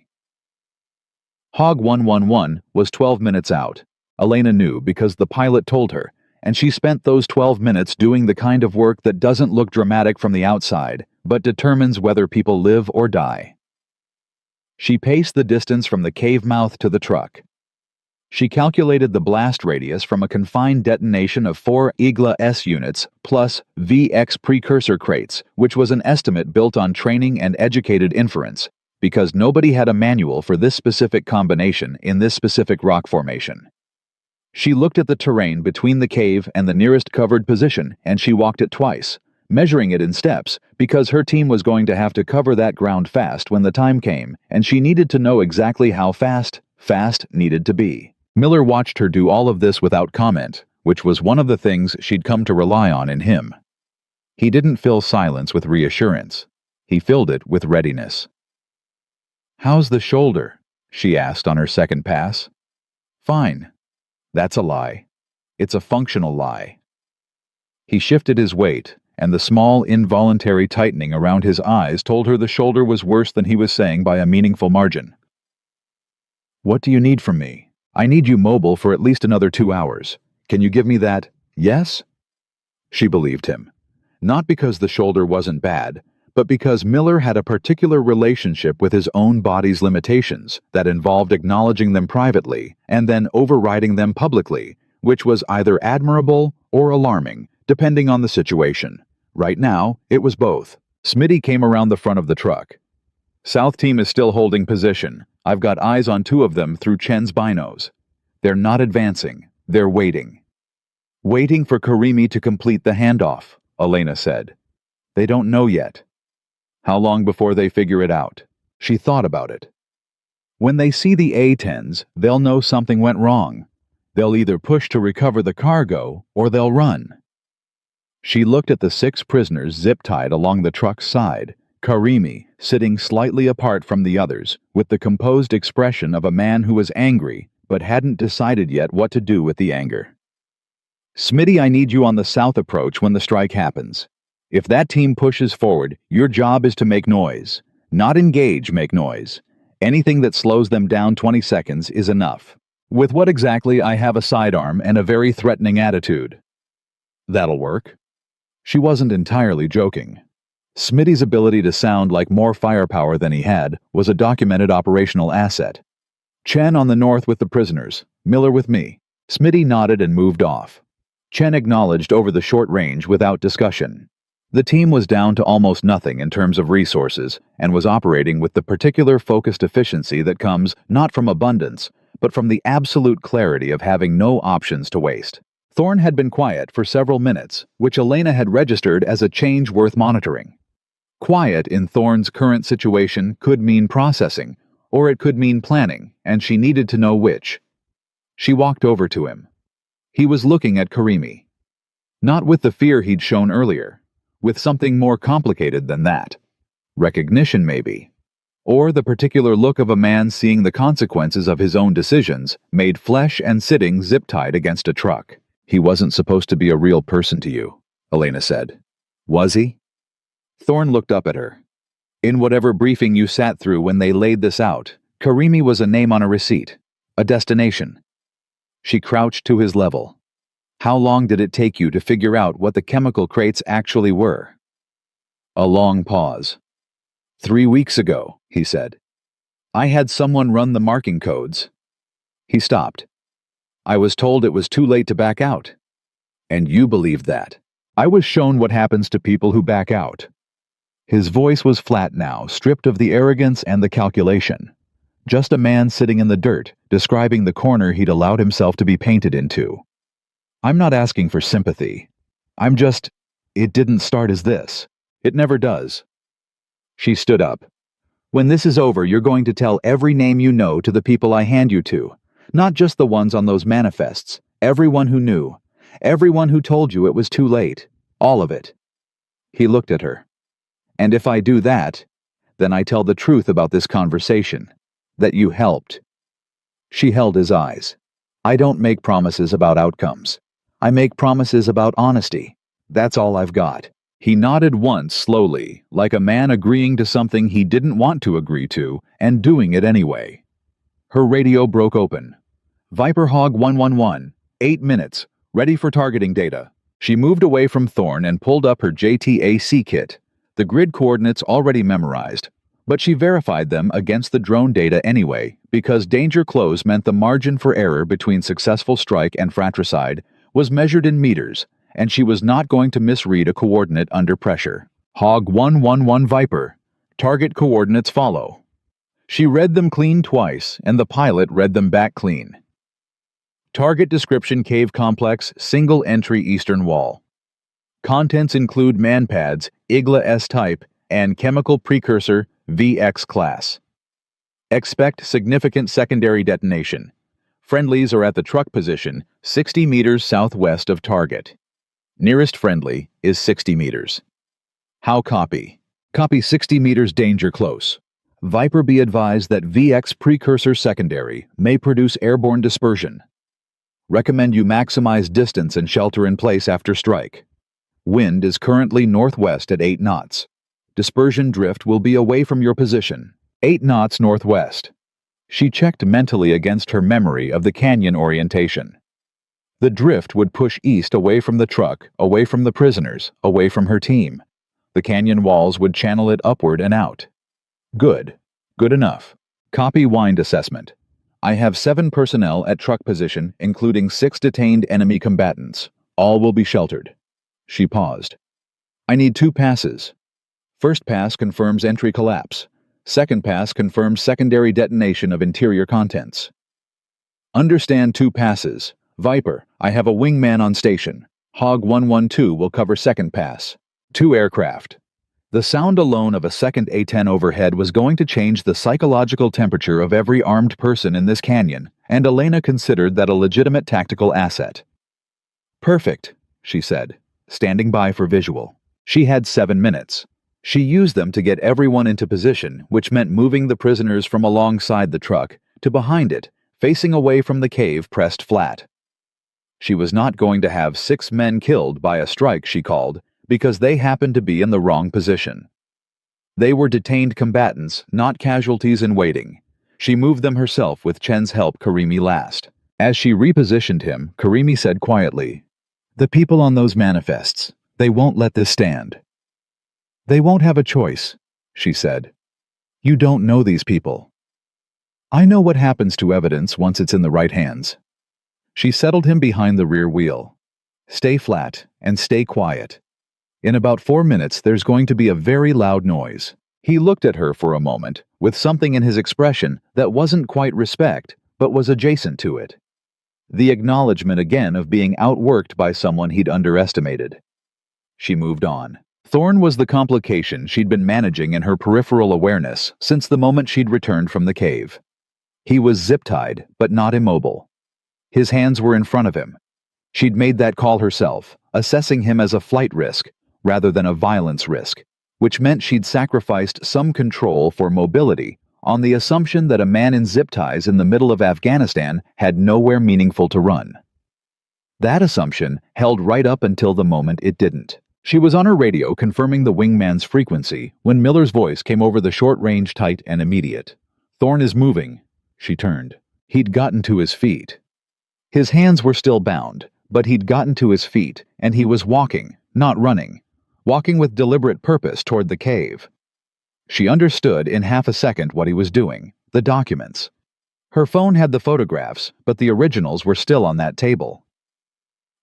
Hog 111 was 12 minutes out. Elena knew because the pilot told her, and she spent those 12 minutes doing the kind of work that doesn't look dramatic from the outside, but determines whether people live or die. She paced the distance from the cave mouth to the truck. She calculated the blast radius from a confined detonation of 4 Igla S units plus VX precursor crates, which was an estimate built on training and educated inference, because nobody had a manual for this specific combination in this specific rock formation. She looked at the terrain between the cave and the nearest covered position, and she walked it twice, measuring it in steps, because her team was going to have to cover that ground fast when the time came, and she needed to know exactly how fast needed to be. Miller watched her do all of this without comment, which was one of the things she'd come to rely on in him. He didn't fill silence with reassurance. He filled it with readiness. "How's the shoulder?" she asked on her second pass. "Fine." That's a lie. It's a functional lie. He shifted his weight, and the small, involuntary tightening around his eyes told her the shoulder was worse than he was saying by a meaningful margin. "What do you need from me? I need you mobile for at least another 2 hours. Can you give me that? Yes?" She believed him. Not because the shoulder wasn't bad, but because Miller had a particular relationship with his own body's limitations that involved acknowledging them privately and then overriding them publicly, which was either admirable or alarming, depending on the situation. Right now, it was both. Smitty came around the front of the truck. "South team is still holding position. I've got eyes on 2 of them through Chen's binos. They're not advancing. They're waiting." "Waiting for Karimi to complete the handoff," Elena said. "They don't know yet." "How long before they figure it out?" She thought about it. "When they see the A-10s, they'll know something went wrong. They'll either push to recover the cargo, or they'll run." She looked at the 6 prisoners zip-tied along the truck's side, Karimi sitting slightly apart from the others, with the composed expression of a man who was angry, but hadn't decided yet what to do with the anger. "Smitty, I need you on the south approach when the strike happens. If that team pushes forward, your job is to make noise. Not engage, make noise. Anything that slows them down 20 seconds is enough. With what exactly? I have a sidearm and a very threatening attitude. That'll work. She wasn't entirely joking. Smitty's ability to sound like more firepower than he had was a documented operational asset. Chen on the north with the prisoners, Miller with me. Smitty nodded and moved off. Chen acknowledged over the short range without discussion. The team was down to almost nothing in terms of resources and was operating with the particular focused efficiency that comes not from abundance, but from the absolute clarity of having no options to waste. Thorne had been quiet for several minutes, which Elena had registered as a change worth monitoring. Quiet in Thorne's current situation could mean processing, or it could mean planning, and she needed to know which. She walked over to him. He was looking at Karimi. Not with the fear he'd shown earlier, with something more complicated than that. Recognition, maybe. Or the particular look of a man seeing the consequences of his own decisions, made flesh and sitting zip-tied against a truck. He wasn't supposed to be a real person to you, Elena said. Was he? Thorne looked up at her. In whatever briefing you sat through when they laid this out, Karimi was a name on a receipt, a destination. She crouched to his level. How long did it take you to figure out what the chemical crates actually were? A long pause. 3 weeks ago, he said. I had someone run the marking codes. He stopped. I was told it was too late to back out. And you believed that. I was shown what happens to people who back out. His voice was flat now, stripped of the arrogance and the calculation. Just a man sitting in the dirt, describing the corner he'd allowed himself to be painted into. I'm not asking for sympathy. I'm just, it didn't start as this. It never does. She stood up. When this is over, you're going to tell every name you know to the people I hand you to. Not just the ones on those manifests. Everyone who knew. Everyone who told you it was too late. All of it. He looked at her. And if I do that, then I tell the truth about this conversation. That you helped. She held his eyes. I don't make promises about outcomes. I make promises about honesty. That's all I've got. He nodded once slowly, like a man agreeing to something he didn't want to agree to, and doing it anyway. Her radio broke open. Viper Hog 111, 8 minutes, ready for targeting data. She moved away from Thorne and pulled up her JTAC kit, the grid coordinates already memorized, but she verified them against the drone data anyway, because danger close meant the margin for error between successful strike and fratricide was measured in meters, and she was not going to misread a coordinate under pressure. Hog 111 Viper. Target coordinates follow. She read them clean twice, and the pilot read them back clean. Target description: cave complex, single entry eastern wall. Contents include manpads, Igla S-type, and chemical precursor VX class. Expect significant secondary detonation. Friendlies are at the truck position, 60 meters southwest of target. Nearest friendly is 60 meters. How copy? Copy 60 meters danger close. Viper, be advised that VX precursor secondary may produce airborne dispersion. Recommend you maximize distance and shelter in place after strike. Wind is currently northwest at 8 knots. Dispersion drift will be away from your position, 8 knots northwest. She checked mentally against her memory of the canyon orientation. The drift would push east away from the truck, away from the prisoners, away from her team. The canyon walls would channel it upward and out. Good. Good enough. Copy wind assessment. I have 7 personnel at truck position, including 6 detained enemy combatants. All will be sheltered. She paused. I need 2 passes. First pass confirms entry collapse. Second pass confirms secondary detonation of interior contents. Understand 2 passes. Viper, I have a wingman on station. Hog 112 will cover second pass. 2 aircraft. The sound alone of a second A-10 overhead was going to change the psychological temperature of every armed person in this canyon, and Elena considered that a legitimate tactical asset. Perfect, she said, standing by for visual. She had 7 minutes. She used them to get everyone into position, which meant moving the prisoners from alongside the truck to behind it, facing away from the cave pressed flat. She was not going to have 6 men killed by a strike, she called, because they happened to be in the wrong position. They were detained combatants, not casualties in waiting. She moved them herself with Chen's help. Karimi last. As she repositioned him, Karimi said quietly, "The people on those manifests, they won't let this stand." "They won't have a choice," she said. "You don't know these people." "I know what happens to evidence once it's in the right hands." She settled him behind the rear wheel. "Stay flat and stay quiet. In about 4 minutes there's going to be a very loud noise." He looked at her for a moment, with something in his expression that wasn't quite respect, but was adjacent to it. The acknowledgement again of being outworked by someone he'd underestimated. She moved on. Thorn was the complication she'd been managing in her peripheral awareness since the moment she'd returned from the cave. He was zip-tied, but not immobile. His hands were in front of him. She'd made that call herself, assessing him as a flight risk rather than a violence risk, which meant she'd sacrificed some control for mobility on the assumption that a man in zip ties in the middle of Afghanistan had nowhere meaningful to run. That assumption held right up until the moment it didn't. She was on her radio confirming the wingman's frequency when Miller's voice came over the short-range tight and immediate. "Thorn is moving." She turned. He'd gotten to his feet. His hands were still bound, but he'd gotten to his feet, and he was walking, not running. Walking with deliberate purpose toward the cave. She understood in half a second what he was doing, the documents. Her phone had the photographs, but the originals were still on that table.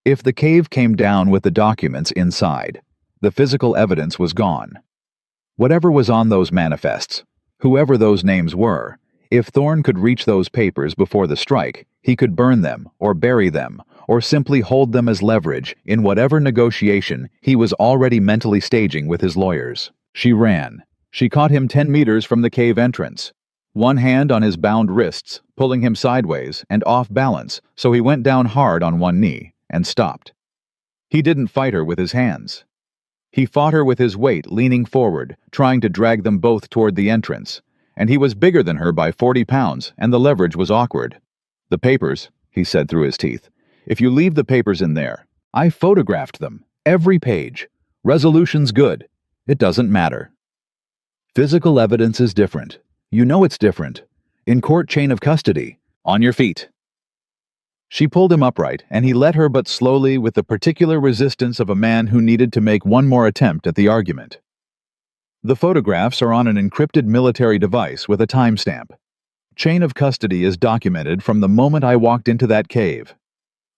If the cave came down with the documents inside, the physical evidence was gone. Whatever was on those manifests, whoever those names were, if Thorn could reach those papers before the strike, he could burn them, or bury them, or simply hold them as leverage in whatever negotiation he was already mentally staging with his lawyers. She ran. She caught him 10 meters from the cave entrance. One hand on his bound wrists, pulling him sideways and off balance, so he went down hard on one knee and stopped. He didn't fight her with his hands. He fought her with his weight leaning forward, trying to drag them both toward the entrance. And he was bigger than her by 40 pounds, and the leverage was awkward. "The papers," he said through his teeth. "If you leave the papers in there, I photographed them, every page. Resolution's good. It doesn't matter." Physical evidence is different. You know it's different. In court chain of custody. On your feet. She pulled him upright, and he let her but slowly with the particular resistance of a man who needed to make one more attempt at the argument. "The photographs are on an encrypted military device with a timestamp. Chain of custody is documented from the moment I walked into that cave.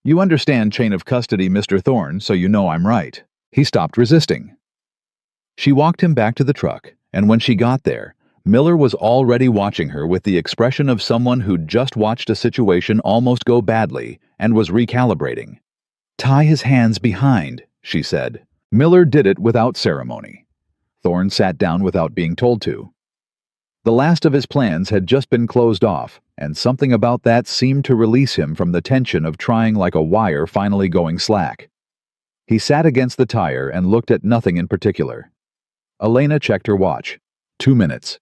You understand chain of custody, Mr. Thorne, so you know I'm right." He stopped resisting. She walked him back to the truck, and when she got there, Miller was already watching her with the expression of someone who'd just watched a situation almost go badly and was recalibrating. "Tie his hands behind," she said. Miller did it without ceremony. Thorne sat down without being told to. The last of his plans had just been closed off, and something about that seemed to release him from the tension of trying like a wire finally going slack. He sat against the tire and looked at nothing in particular. Elena checked her watch. 2 minutes.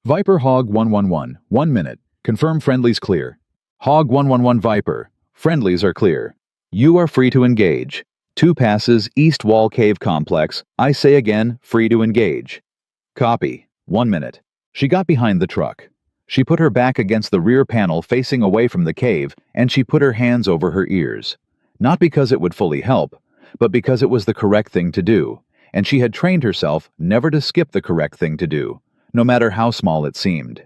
"Viper Hog 111, 1 minute. Confirm friendlies clear. Hog 111 Viper, friendlies are clear. You are free to engage. 2 passes East Wall Cave Complex. I say again, free to engage." "Copy. 1 minute." She got behind the truck. She put her back against the rear panel facing away from the cave, and she put her hands over her ears. Not because it would fully help, but because it was the correct thing to do, and she had trained herself never to skip the correct thing to do, no matter how small it seemed.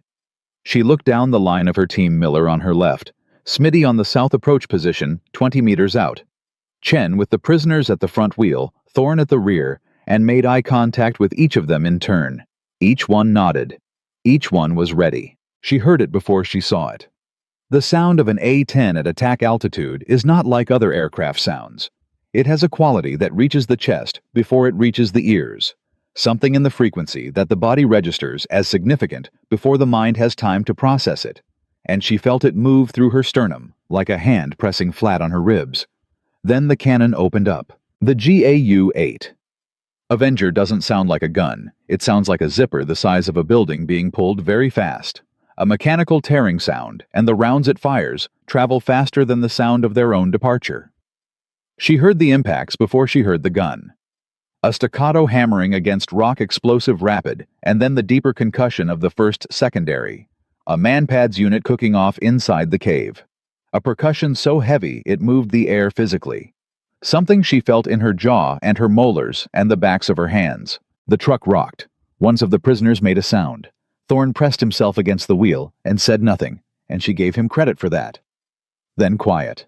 She looked down the line of her team. Miller on her left, Smitty on the south approach position, 20 meters out, Chen with the prisoners at the front wheel, Thorne at the rear, and made eye contact with each of them in turn. Each one nodded. Each one was ready. She heard it before she saw it. The sound of an A-10 at attack altitude is not like other aircraft sounds. It has a quality that reaches the chest before it reaches the ears. Something in the frequency that the body registers as significant before the mind has time to process it. And she felt it move through her sternum, like a hand pressing flat on her ribs. Then the cannon opened up. The GAU-8. Avenger doesn't sound like a gun. It sounds like a zipper the size of a building being pulled very fast. A mechanical tearing sound, and the rounds it fires travel faster than the sound of their own departure. She heard the impacts before she heard the gun. A staccato hammering against rock explosive rapid, and then the deeper concussion of the first secondary. A manpad's unit cooking off inside the cave. A percussion so heavy it moved the air physically. Something she felt in her jaw and her molars and the backs of her hands. The truck rocked. One of the prisoners made a sound. Thorne pressed himself against the wheel and said nothing, and she gave him credit for that. Then quiet.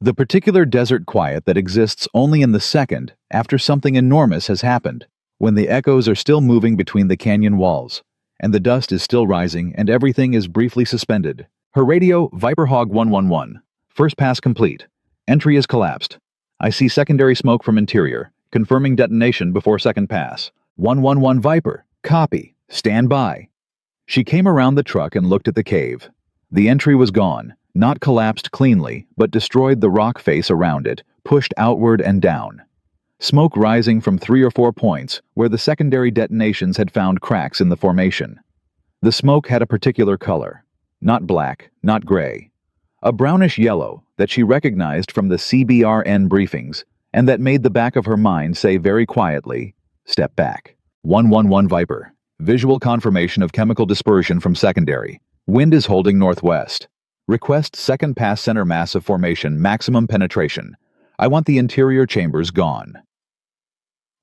The particular desert quiet that exists only in the second after something enormous has happened, when the echoes are still moving between the canyon walls, and the dust is still rising and everything is briefly suspended. Her radio, Viper Hog 111. First pass complete. Entry is collapsed. I see secondary smoke from interior, confirming detonation before second pass. 111 Viper. Copy. Stand by. She came around the truck and looked at the cave. The entry was gone, not collapsed cleanly, but destroyed the rock face around it, pushed outward and down. Smoke rising from 3 or 4 points where the secondary detonations had found cracks in the formation. The smoke had a particular color. Not black, not gray. A brownish yellow that she recognized from the CBRN briefings and that made the back of her mind say very quietly, "Step back." 111 Viper. Visual confirmation of chemical dispersion from secondary. Wind is holding northwest. Request second pass center mass of formation maximum penetration. I want the interior chambers gone.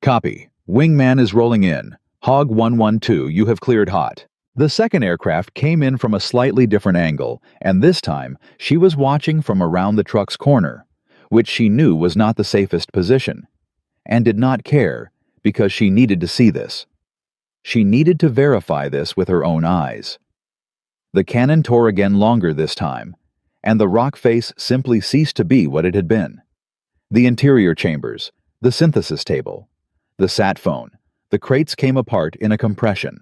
Copy. Wingman is rolling in. Hog 112, you have cleared hot. The second aircraft came in from a slightly different angle, and this time she was watching from around the truck's corner, which she knew was not the safest position, and did not care because she needed to see this. She needed to verify this with her own eyes. The cannon tore again longer this time, and the rock face simply ceased to be what it had been. The interior chambers, the synthesis table, the sat phone, the crates came apart in a compression.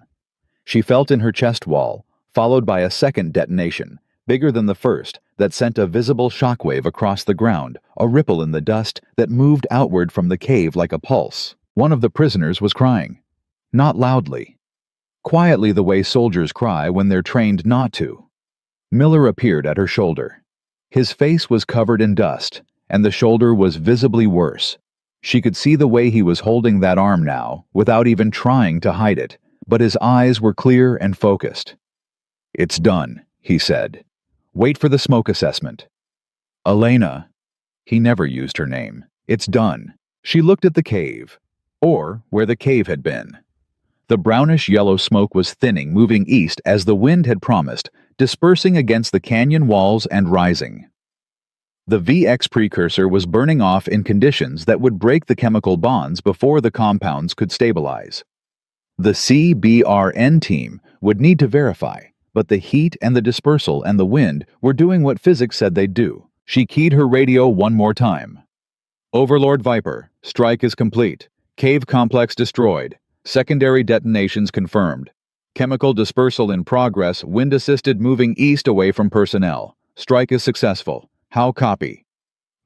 She felt in her chest wall, followed by a second detonation, bigger than the first, that sent a visible shockwave across the ground, a ripple in the dust that moved outward from the cave like a pulse. One of the prisoners was crying. Not loudly. Quietly the way soldiers cry when they're trained not to. Miller appeared at her shoulder. His face was covered in dust, and the shoulder was visibly worse. She could see the way he was holding that arm now, without even trying to hide it, but his eyes were clear and focused. "It's done," he said. "Wait for the smoke assessment." Elena. He never used her name. "It's done." She looked at the cave, or where the cave had been. The brownish-yellow smoke was thinning, moving east as the wind had promised, dispersing against the canyon walls and rising. The VX precursor was burning off in conditions that would break the chemical bonds before the compounds could stabilize. The CBRN team would need to verify, but the heat and the dispersal and the wind were doing what physics said they'd do. She keyed her radio one more time. "Overlord Viper, strike is complete. Cave complex destroyed. Secondary detonations confirmed. Chemical dispersal in progress, wind-assisted moving east away from personnel. Strike is successful. How copy?"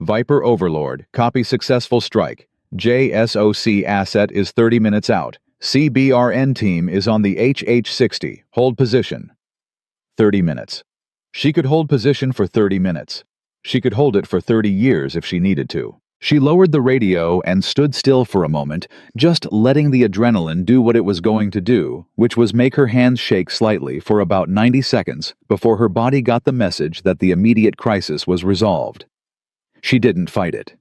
Viper Overlord, copy successful strike. JSOC asset is 30 minutes out. CBRN team is on the HH-60. Hold position. 30 minutes. She could hold position for 30 minutes. She could hold it for 30 years if she needed to. She lowered the radio and stood still for a moment, just letting the adrenaline do what it was going to do, which was make her hands shake slightly for about 90 seconds before her body got the message that the immediate crisis was resolved. She didn't fight it.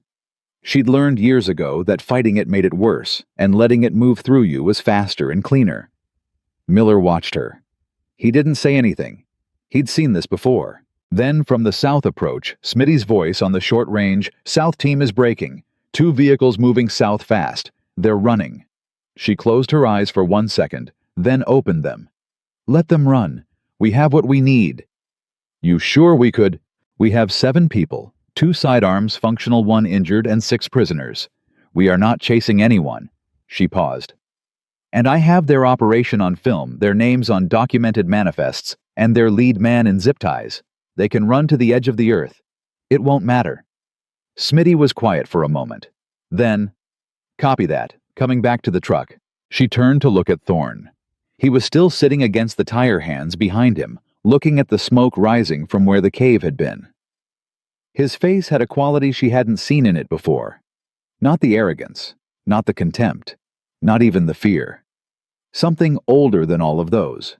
She'd learned years ago that fighting it made it worse, and letting it move through you was faster and cleaner. Miller watched her. He didn't say anything. He'd seen this before. Then, from the south approach, Smitty's voice on the short range, "South team is breaking. 2 vehicles moving south fast. They're running." She closed her eyes for 1 second, then opened them. "Let them run. We have what we need." "You sure we could?" "We have 7 people, 2 sidearms, functional, 1 injured, and 6 prisoners. We are not chasing anyone." She paused. "And I have their operation on film, their names on documented manifests, and their lead man in zip ties. They can run to the edge of the earth. It won't matter." Smitty was quiet for a moment. Then, "Copy that," coming back to the truck. She turned to look at Thorne. He was still sitting against the tire hands behind him, looking at the smoke rising from where the cave had been. His face had a quality she hadn't seen in it before. Not the arrogance, not the contempt, not even the fear. Something older than all of those.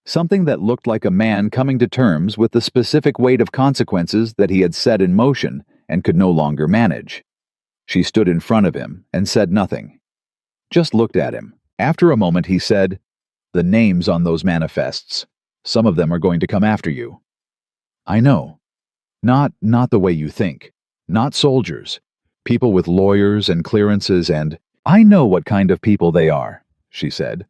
Something that looked like a man coming to terms with the specific weight of consequences that he had set in motion and could no longer manage. She stood in front of him and said nothing. Just looked at him. After a moment he said, "The names on those manifests. Some of them are going to come after you." "I know. Not the way you think. Not soldiers. People with lawyers and clearances and—" "I know what kind of people they are," she said.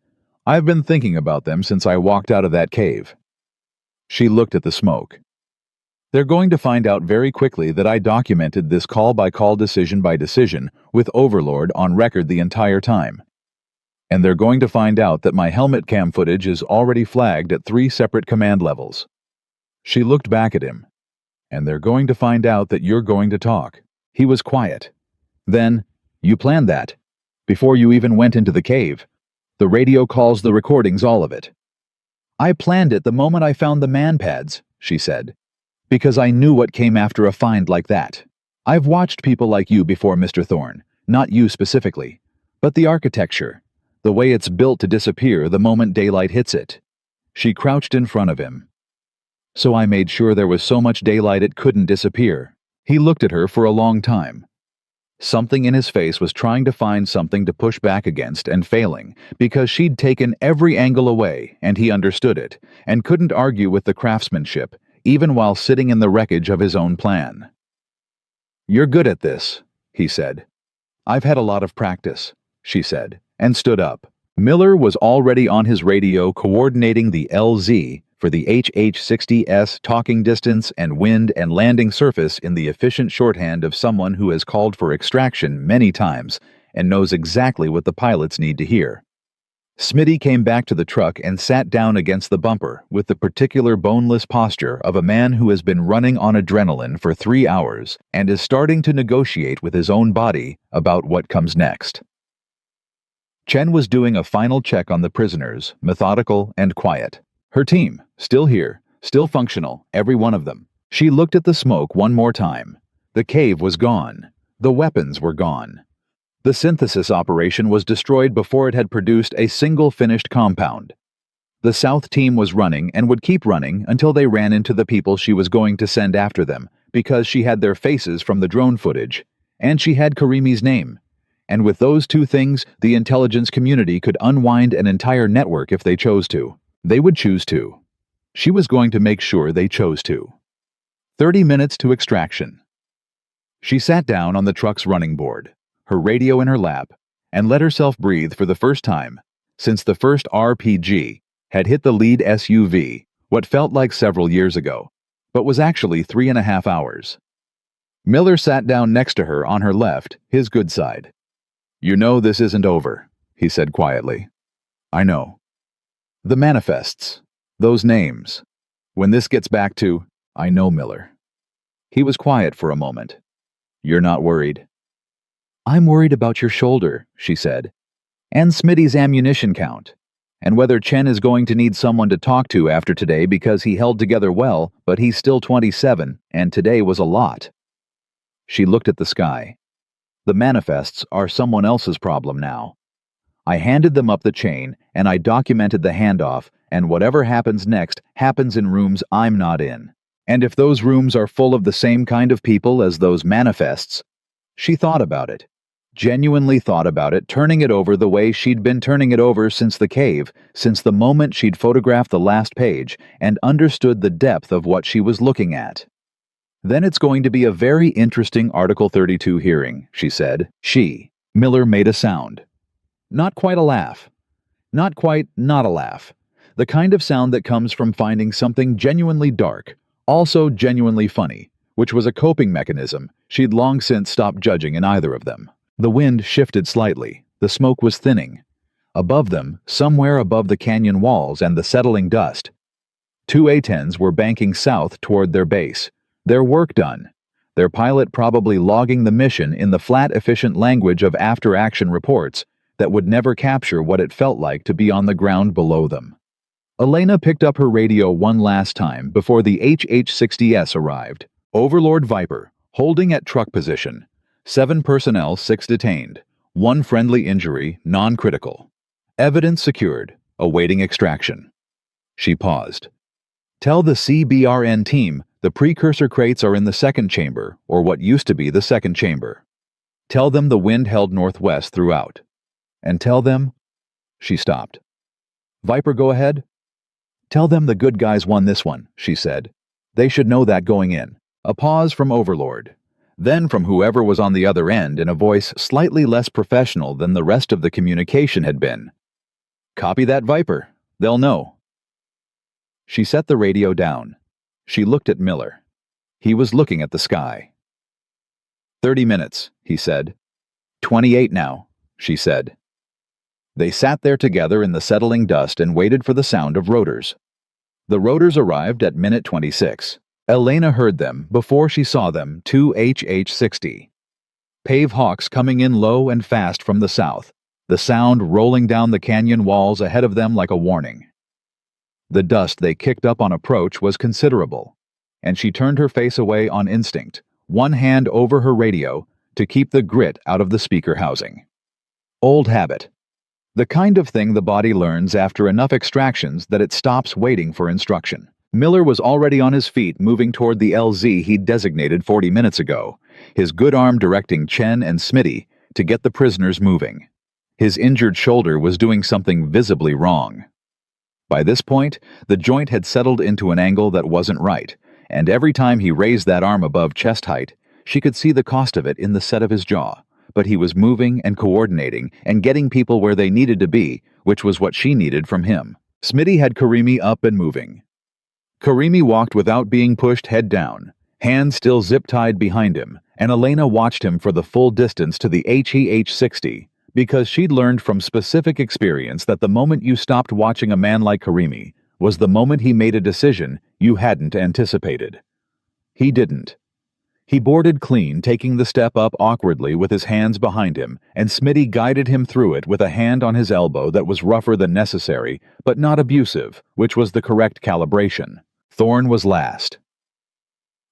"I've been thinking about them since I walked out of that cave." She looked at the smoke. "They're going to find out very quickly that I documented this call-by-call decision-by-decision with Overlord on record the entire time. And they're going to find out that my helmet cam footage is already flagged at 3 separate command levels." She looked back at him. "And they're going to find out that you're going to talk." He was quiet. Then, "You planned that. Before you even went into the cave. The radio calls the recordings, all of it." "I planned it the moment I found the man pads," she said. "Because I knew what came after a find like that. I've watched people like you before, Mr. Thorne. Not you specifically. But the architecture. The way it's built to disappear the moment daylight hits it." She crouched in front of him. "So I made sure there was so much daylight it couldn't disappear." He looked at her for a long time. Something in his face was trying to find something to push back against and failing, because she'd taken every angle away, and he understood it, and couldn't argue with the craftsmanship, even while sitting in the wreckage of his own plan. "You're good at this," he said. "I've had a lot of practice," she said, and stood up. Miller was already on his radio coordinating the LZ for the HH-60S talking distance and wind and landing surface in the efficient shorthand of someone who has called for extraction many times and knows exactly what the pilots need to hear. Smitty came back to the truck and sat down against the bumper with the particular boneless posture of a man who has been running on adrenaline for 3 hours and is starting to negotiate with his own body about what comes next. Chen was doing a final check on the prisoners, methodical and quiet. Her team, still here, still functional, every one of them. She looked at the smoke one more time. The cave was gone. The weapons were gone. The synthesis operation was destroyed before it had produced a single finished compound. The South team was running and would keep running until they ran into the people she was going to send after them, because she had their faces from the drone footage, and she had Karimi's name. And with those 2 things, the intelligence community could unwind an entire network if they chose to. They would choose to. She was going to make sure they chose to. 30 minutes to extraction. She sat down on the truck's running board, her radio in her lap, and let herself breathe for the first time since the first RPG had hit the lead SUV, what felt like several years ago, but was actually 3.5 hours. Miller sat down next to her on her left, his good side. "You know this isn't over," he said quietly. "I know. The manifests. Those names. When this gets back to—" "I know, Miller." He was quiet for a moment. "You're not worried?" "I'm worried about your shoulder," she said. "And Smitty's ammunition count. And whether Chen is going to need someone to talk to after today because he held together well, but he's still 27, and today was a lot." She looked at the sky. "The manifests are someone else's problem now. I handed them up the chain, and I documented the handoff, and whatever happens next happens in rooms I'm not in. And if those rooms are full of the same kind of people as those manifests—" She thought about it. Genuinely thought about it, turning it over the way she'd been turning it over since the cave, since the moment she'd photographed the last page, and understood the depth of what she was looking at. "Then it's going to be a very interesting Article 32 hearing," she said. Miller made a sound. Not quite a laugh. Not quite not a laugh. The kind of sound that comes from finding something genuinely dark, also genuinely funny, which was a coping mechanism she'd long since stopped judging in either of them. The wind shifted slightly. The smoke was thinning. Above them, somewhere above the canyon walls and the settling dust, 2 A-10s were banking south toward their base. Their work done. Their pilot probably logging the mission in the flat, efficient language of after-action reports that would never capture what it felt like to be on the ground below them. Elena picked up her radio one last time before the HH-60S arrived. Overlord Viper, holding at truck position. 7 personnel, 6 detained. 1 friendly injury, non-critical. Evidence secured, awaiting extraction. She paused. Tell the CBRN team the precursor crates are in the second chamber, or what used to be the second chamber. Tell them the wind held northwest throughout. And tell them... She stopped. Viper, go ahead. Tell them the good guys won this one, she said. They should know that going in. A pause from Overlord. Then from whoever was on the other end in a voice slightly less professional than the rest of the communication had been. Copy that, Viper. They'll know. She set the radio down. She looked at Miller. He was looking at the sky. 30 minutes, he said. 28 now, she said. They sat there together in the settling dust and waited for the sound of rotors. The rotors arrived at minute 26. Elena heard them before she saw them, 2HH60. Pave hawks coming in low and fast from the south, the sound rolling down the canyon walls ahead of them like a warning. The dust they kicked up on approach was considerable, and she turned her face away on instinct, one hand over her radio, to keep the grit out of the speaker housing. Old habit. The kind of thing the body learns after enough extractions that it stops waiting for instruction. Miller was already on his feet, moving toward the LZ he'd designated 40 minutes ago, his good arm directing Chen and Smitty to get the prisoners moving. His injured shoulder was doing something visibly wrong. By this point, the joint had settled into an angle that wasn't right, and every time he raised that arm above chest height, she could see the cost of it in the set of his jaw. But he was moving and coordinating and getting people where they needed to be, which was what she needed from him. Smitty had Karimi up and moving. Karimi walked without being pushed head down, hands still zip-tied behind him, and Elena watched him for the full distance to the HEH-60, because she'd learned from specific experience that the moment you stopped watching a man like Karimi was the moment he made a decision you hadn't anticipated. He didn't. He boarded clean, taking the step up awkwardly with his hands behind him, and Smitty guided him through it with a hand on his elbow that was rougher than necessary, but not abusive, which was the correct calibration. Thorne was last.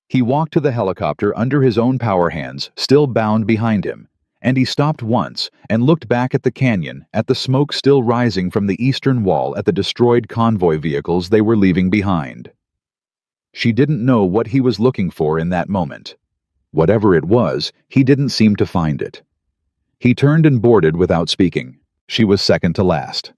He walked to the helicopter under his own power hands, still bound behind him, and he stopped once and looked back at the canyon, at the smoke still rising from the eastern wall at the destroyed convoy vehicles they were leaving behind. She didn't know what he was looking for in that moment. Whatever it was, he didn't seem to find it. He turned and boarded without speaking. She was second to last.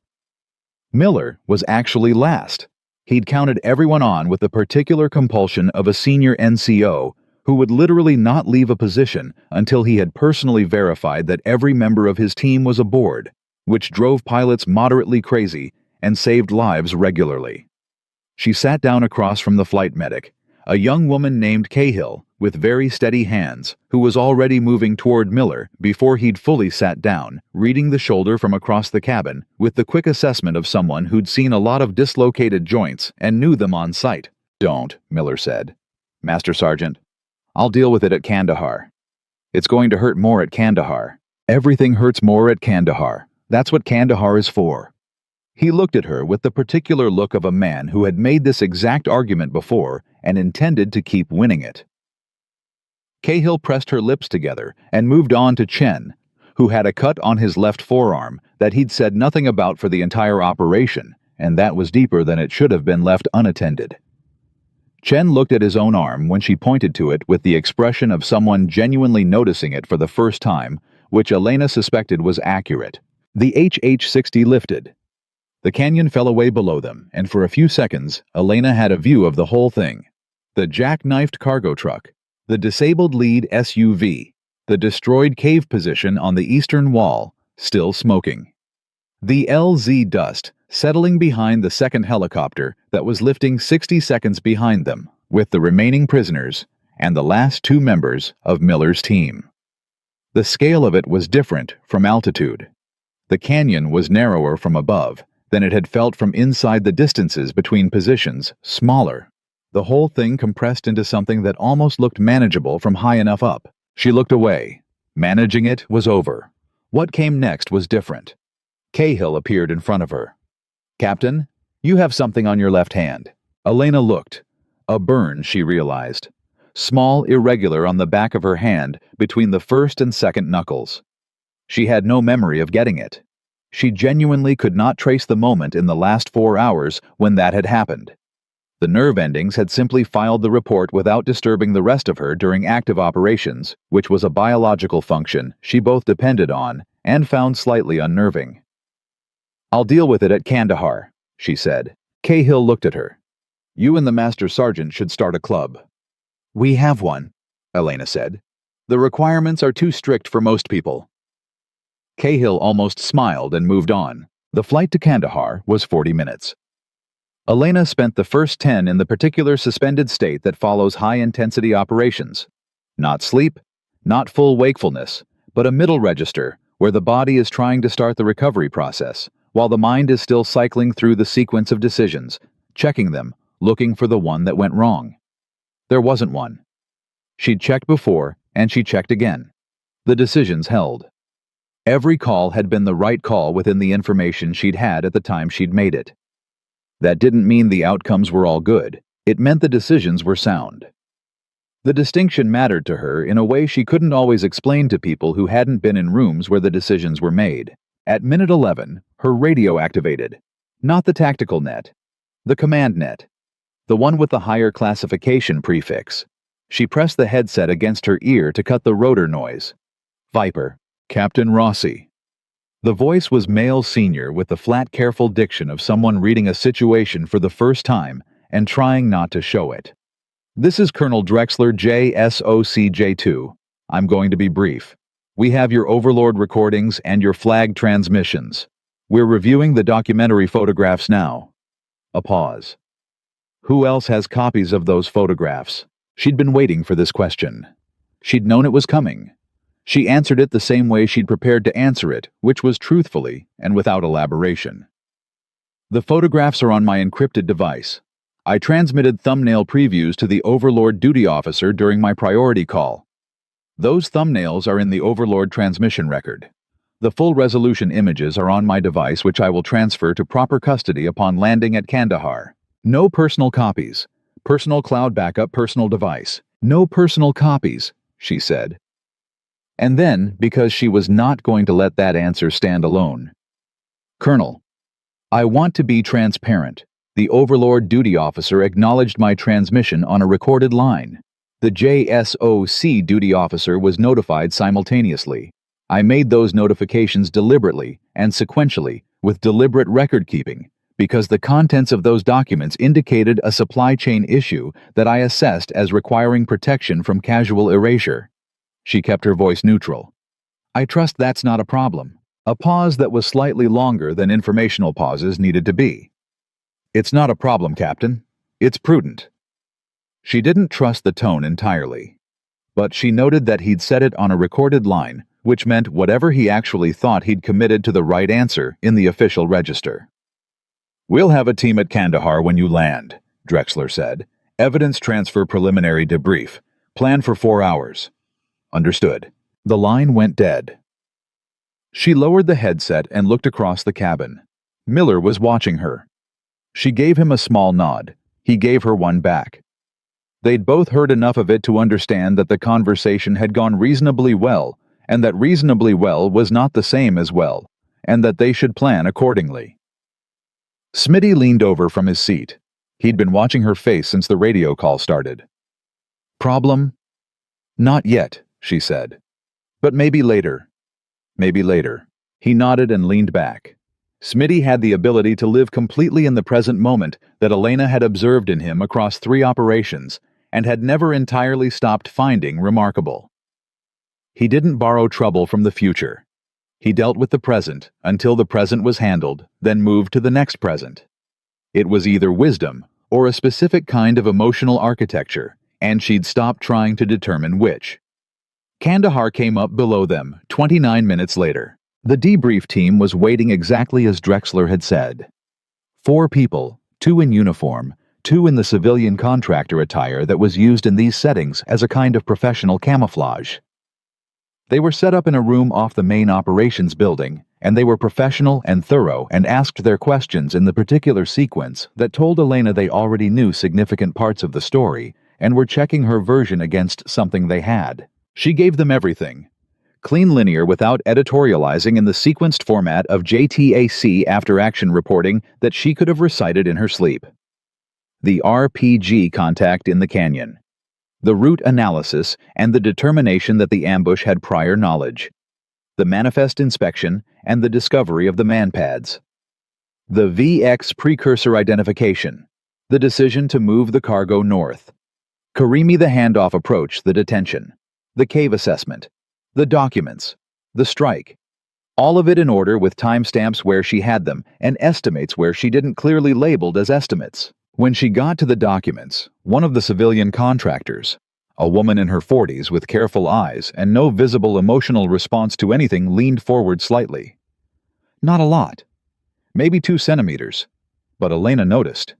Miller was actually last. He'd counted everyone on with the particular compulsion of a senior NCO who would literally not leave a position until he had personally verified that every member of his team was aboard, which drove pilots moderately crazy and saved lives regularly. She sat down across from the flight medic, a young woman named Cahill, with very steady hands, who was already moving toward Miller before he'd fully sat down, reading the shoulder from across the cabin with the quick assessment of someone who'd seen a lot of dislocated joints and knew them on sight. Don't, Miller said. Master Sergeant, I'll deal with it at Kandahar. It's going to hurt more at Kandahar. Everything hurts more at Kandahar. That's what Kandahar is for. He looked at her with the particular look of a man who had made this exact argument before and intended to keep winning it. Cahill pressed her lips together and moved on to Chen, who had a cut on his left forearm that he'd said nothing about for the entire operation, and that was deeper than it should have been left unattended. Chen looked at his own arm when she pointed to it with the expression of someone genuinely noticing it for the first time, which Elena suspected was accurate. The HH-60 lifted. The canyon fell away below them, and for a few seconds, Elena had a view of the whole thing. The jackknifed cargo truck, the disabled lead SUV, the destroyed cave position on the eastern wall, still smoking. The LZ dust settling behind the second helicopter that was lifting 60 seconds behind them, with the remaining prisoners and the last two members of Miller's team. The scale of it was different from altitude. The canyon was narrower from above than it had felt from inside, the distances between positions smaller. The whole thing compressed into something that almost looked manageable from high enough up. She looked away. Managing it was over. What came next was different. Cahill appeared in front of her. Captain, you have something on your left hand. Elena looked. A burn, she realized. Small, irregular on the back of her hand between the first and second knuckles. She had no memory of getting it. She genuinely could not trace the moment in the last 4 hours when that had happened. The nerve endings had simply filed the report without disturbing the rest of her during active operations, which was a biological function she both depended on and found slightly unnerving. "I'll deal with it at Kandahar," she said. Cahill looked at her. "You and the Master Sergeant should start a club." "We have one," Elena said. "The requirements are too strict for most people." Cahill almost smiled and moved on. The flight to Kandahar was 40 minutes. Elena spent the first 10 in the particular suspended state that follows high-intensity operations. Not sleep, not full wakefulness, but a middle register where the body is trying to start the recovery process, while the mind is still cycling through the sequence of decisions, checking them, looking for the one that went wrong. There wasn't one. She'd checked before, and she checked again. The decisions held. Every call had been the right call within the information she'd had at the time she'd made it. That didn't mean the outcomes were all good. It meant the decisions were sound. The distinction mattered to her in a way she couldn't always explain to people who hadn't been in rooms where the decisions were made. At minute 11, her radio activated. Not the tactical net. The command net. The one with the higher classification prefix. She pressed the headset against her ear to cut the rotor noise. "Viper, Captain Rossi." The voice was male senior with the flat, careful diction of someone reading a situation for the first time and trying not to show it. "This is Colonel Drexler, JSOCJ2. I'm going to be brief. We have your Overlord recordings and your flag transmissions. We're reviewing the documentary photographs now." A pause. Who else has copies of those photographs? She'd been waiting for this question. She'd known it was coming. She answered it the same way she'd prepared to answer it, which was truthfully and without elaboration. "The photographs are on my encrypted device. I transmitted thumbnail previews to the Overlord duty officer during my priority call. Those thumbnails are in the Overlord transmission record. The full-resolution images are on my device, which I will transfer to proper custody upon landing at Kandahar. No personal copies. Personal cloud backup, personal device. No personal copies," she said. And then, because she was not going to let that answer stand alone. "Colonel, I want to be transparent. The Overlord duty officer acknowledged my transmission on a recorded line. The JSOC duty officer was notified simultaneously. I made those notifications deliberately and sequentially with deliberate record-keeping because the contents of those documents indicated a supply chain issue that I assessed as requiring protection from casual erasure." She kept her voice neutral. "I trust that's not a problem." A pause that was slightly longer than informational pauses needed to be. "It's not a problem, Captain. It's prudent." She didn't trust the tone entirely. But she noted that he'd said it on a recorded line, which meant whatever he actually thought, he'd committed to the right answer in the official register. "We'll have a team at Kandahar when you land," Drexler said. "Evidence transfer preliminary debrief. Plan for 4 hours." "Understood." The line went dead. She lowered the headset and looked across the cabin. Miller was watching her. She gave him a small nod. He gave her one back. They'd both heard enough of it to understand that the conversation had gone reasonably well, and that reasonably well was not the same as well, and that they should plan accordingly. Smitty leaned over from his seat. He'd been watching her face since the radio call started. "Problem?" "Not yet," she said. "But maybe later." "Maybe later." He nodded and leaned back. Smitty had the ability to live completely in the present moment that Elena had observed in him across 3 operations and had never entirely stopped finding remarkable. He didn't borrow trouble from the future. He dealt with the present until the present was handled, then moved to the next present. It was either wisdom or a specific kind of emotional architecture, and she'd stopped trying to determine which. Kandahar came up below them 29 minutes later. The debrief team was waiting exactly as Drexler had said. 4 people, 2 in uniform, 2 in the civilian contractor attire that was used in these settings as a kind of professional camouflage. They were set up in a room off the main operations building, and they were professional and thorough and asked their questions in the particular sequence that told Elena they already knew significant parts of the story and were checking her version against something they had. She gave them everything. clean, linear, without editorializing, in the sequenced format of JTAC after-action reporting that she could have recited in her sleep. The RPG contact in the canyon. The route analysis and the determination that the ambush had prior knowledge. The manifest inspection and the discovery of the manpads. The VX precursor identification. The decision to move the cargo north. Karimi the handoff approach, the detention. The cave assessment. The documents. The strike. All of it in order, with timestamps where she had them and estimates where she didn't, clearly labeled as estimates. When she got to the documents, one of the civilian contractors, a woman in her 40s with careful eyes and no visible emotional response to anything, leaned forward slightly. Not a lot. Maybe 2 centimeters. But Elena noticed.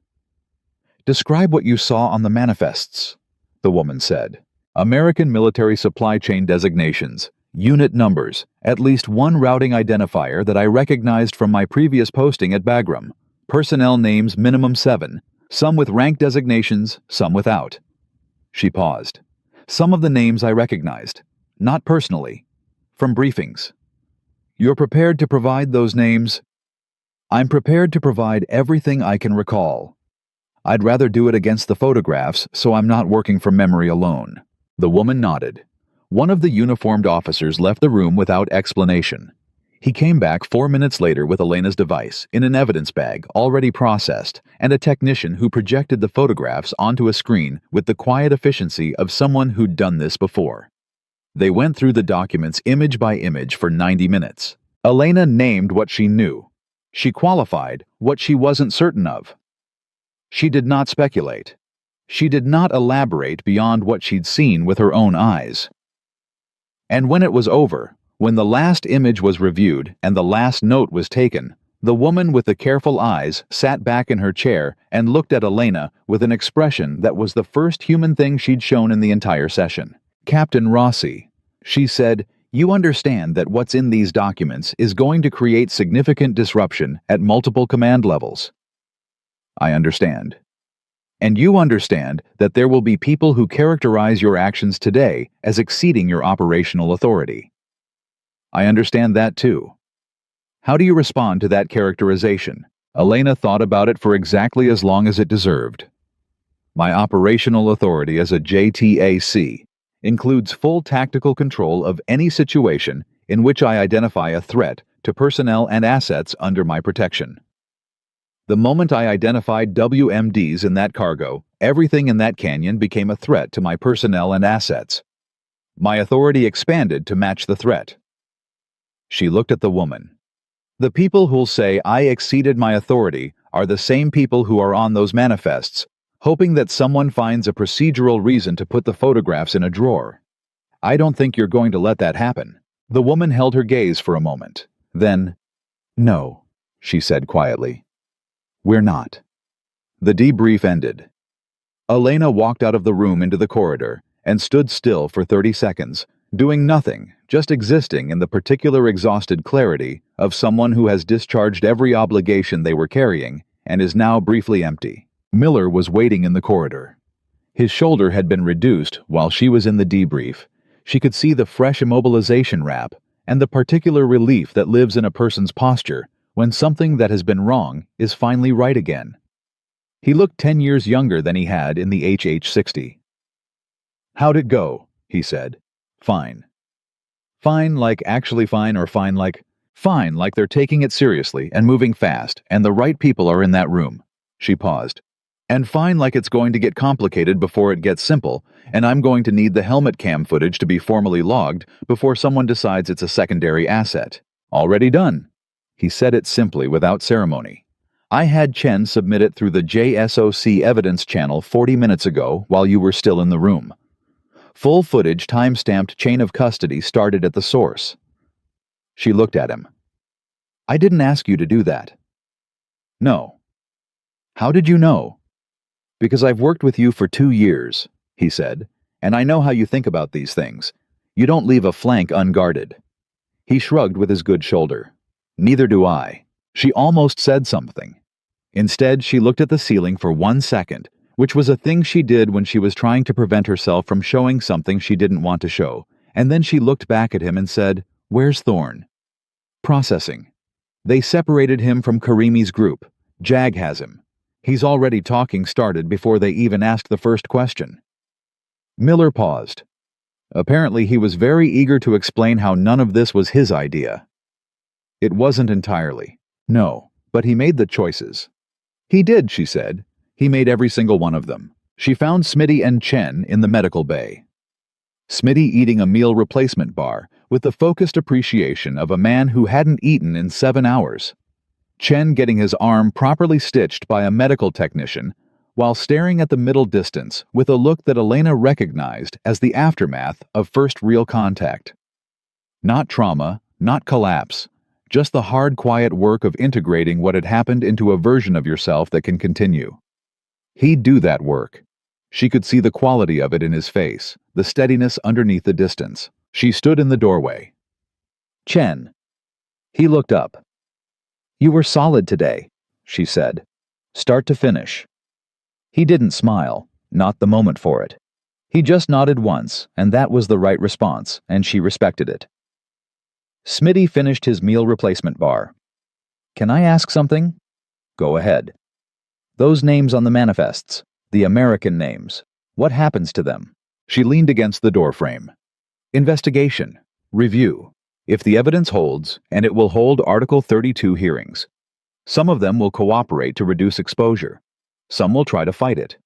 "Describe what you saw on the manifests," the woman said. "American military supply chain designations, unit numbers, at least one routing identifier that I recognized from my previous posting at Bagram, personnel names minimum 7, some with rank designations, some without." She paused. "Some of the names I recognized, not personally, from briefings." "You're prepared to provide those names?" "I'm prepared to provide everything I can recall. I'd rather do it against the photographs, so I'm not working from memory alone." The woman nodded. One of the uniformed officers left the room without explanation. He came back 4 minutes later with Elena's device in an evidence bag already processed, and a technician who projected the photographs onto a screen with the quiet efficiency of someone who'd done this before. They went through the documents image by image for 90 minutes. Elena named what she knew. She qualified what she wasn't certain of. She did not speculate. She did not elaborate beyond what she'd seen with her own eyes. And when it was over, when the last image was reviewed and the last note was taken, the woman with the careful eyes sat back in her chair and looked at Elena with an expression that was the first human thing she'd shown in the entire session. "Captain Rossi," she said, "you understand that what's in these documents is going to create significant disruption at multiple command levels." "I understand." "And you understand that there will be people who characterize your actions today as exceeding your operational authority." "I understand that too." "How do you respond to that characterization?" Elena thought about it for exactly as long as it deserved. "My operational authority as a JTAC includes full tactical control of any situation in which I identify a threat to personnel and assets under my protection. The moment I identified WMDs in that cargo, everything in that canyon became a threat to my personnel and assets. My authority expanded to match the threat." She looked at the woman. "The people who'll say I exceeded my authority are the same people who are on those manifests, hoping that someone finds a procedural reason to put the photographs in a drawer. I don't think you're going to let that happen." The woman held her gaze for a moment. Then, "No," she said quietly. "We're not." The debrief ended. Elena walked out of the room into the corridor and stood still for 30 seconds, doing nothing, just existing in the particular exhausted clarity of someone who has discharged every obligation they were carrying and is now briefly empty. Miller was waiting in the corridor. His shoulder had been reduced while she was in the debrief. She could see the fresh immobilization wrap and the particular relief that lives in a person's posture when something that has been wrong is finally right again. He looked 10 years younger than he had in the HH-60. "How'd it go?" he said. "Fine." "Fine like actually fine, or fine like..." "Fine like they're taking it seriously and moving fast and the right people are in that room." She paused. "And fine like it's going to get complicated before it gets simple, and I'm going to need the helmet cam footage to be formally logged before someone decides it's a secondary asset." "Already done." He said it simply, without ceremony. "I had Chen submit it through the JSOC evidence channel 40 minutes ago while you were still in the room. Full footage time-stamped chain of custody started at the source." She looked at him. "I didn't ask you to do that." "No." "How did you know?" "Because I've worked with you for 2 years," he said, "and I know how you think about these things. You don't leave a flank unguarded." He shrugged with his good shoulder. "Neither do I." She almost said something. Instead, she looked at the ceiling for 1 second, which was a thing she did when she was trying to prevent herself from showing something she didn't want to show, And then she looked back at him and said, "Where's Thorne?" Processing. They separated him from Karimi's group. Jag has him. He's already talking started before they even asked the first question. Miller paused. Apparently he was very eager to explain how none of this was his idea. It wasn't entirely. No, but he made the choices. He did, she said. He made every single one of them. She found Smitty and Chen in the medical bay. Smitty eating a meal replacement bar with the focused appreciation of a man who hadn't eaten in 7 hours. Chen getting his arm properly stitched by a medical technician while staring at the middle distance with a look that Elena recognized as the aftermath of first real contact. Not trauma, not collapse, just the hard, quiet work of integrating what had happened into a version of yourself that can continue. He'd do that work. She could see the quality of it in his face, the steadiness underneath the distance. She stood in the doorway. "Chen." He looked up. "You were solid today," she said. "Start to finish." He didn't smile, not the moment for it. He just nodded once, and that was the right response, and she respected it. Smitty finished his meal replacement bar. "Can I ask something?" "Go ahead." "Those names on the manifests, the American names, what happens to them?" She leaned against the doorframe. "Investigation. Review. If the evidence holds, and it will hold Article 32 hearings. Some of them will cooperate to reduce exposure. Some will try to fight it.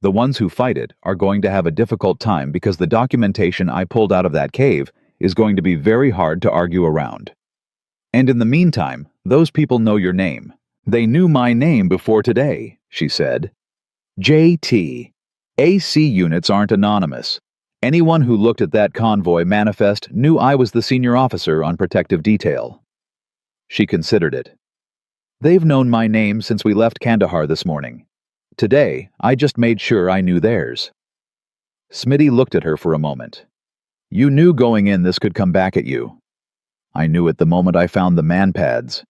The ones who fight it are going to have a difficult time because the documentation I pulled out of that cave is going to be very hard to argue around. And in the meantime, those people know your name. They knew my name before today," she said. "JT. AC units aren't anonymous. Anyone who looked at that convoy manifest knew I was the senior officer on protective detail." She considered it. "They've known my name since we left Kandahar this morning. Today, I just made sure I knew theirs." Smitty looked at her for a moment. "You knew going in this could come back at you." "I knew it the moment I found the man pads.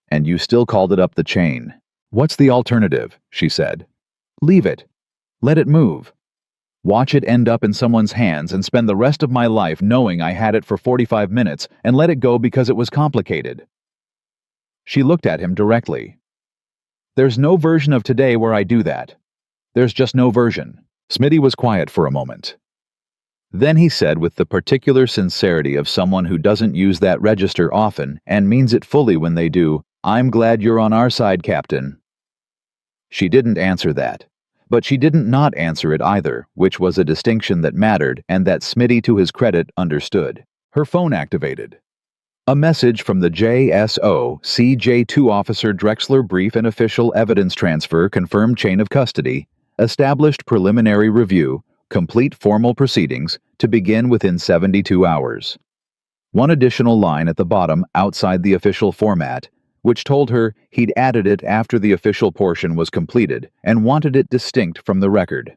And you still called it up the chain." "What's the alternative?" she said. "Leave it. Let it move. Watch it end up in someone's hands and spend the rest of my life knowing I had it for 45 minutes and let it go because it was complicated." She looked at him directly. "There's no version of today where I do that. There's just no version." Smitty was quiet for a moment. Then he said with the particular sincerity of someone who doesn't use that register often and means it fully when they do, "I'm glad you're on our side, Captain." She didn't answer that. But she didn't not answer it either, which was a distinction that mattered and that Smitty, to his credit, understood. Her phone activated. A message from the JSO CJ2 officer Drexler brief and official evidence transfer confirmed chain of custody, established preliminary review, complete formal proceedings to begin within 72 hours. One additional line at the bottom outside the official format, which told her he'd added it after the official portion was completed and wanted it distinct from the record.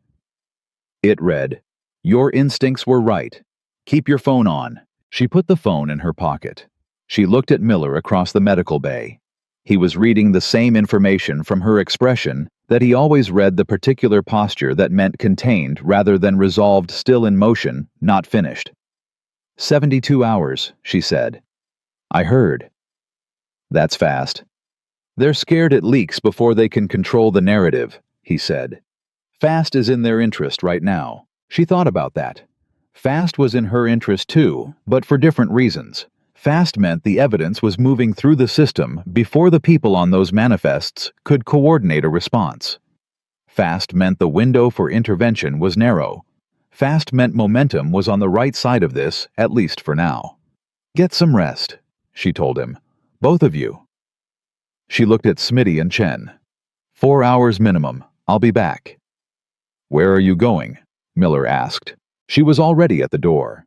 It read, "Your instincts were right. Keep your phone on." She put the phone in her pocket. She looked at Miller across the medical bay. He was reading the same information from her expression that he always read, the particular posture that meant contained rather than resolved, still in motion, not finished. 72 hours, she said. "I heard." "That's fast." "They're scared it leaks before they can control the narrative," he said. "Fast is in their interest right now." She thought about that. Fast was in her interest too, but for different reasons. Fast meant the evidence was moving through the system before the people on those manifests could coordinate a response. Fast meant the window for intervention was narrow. Fast meant momentum was on the right side of this, at least for now. "Get some rest," she told him. "Both of you." She looked at Smitty and Chen. 4 hours minimum. I'll be back." "Where are you going?" Miller asked. She was already at the door.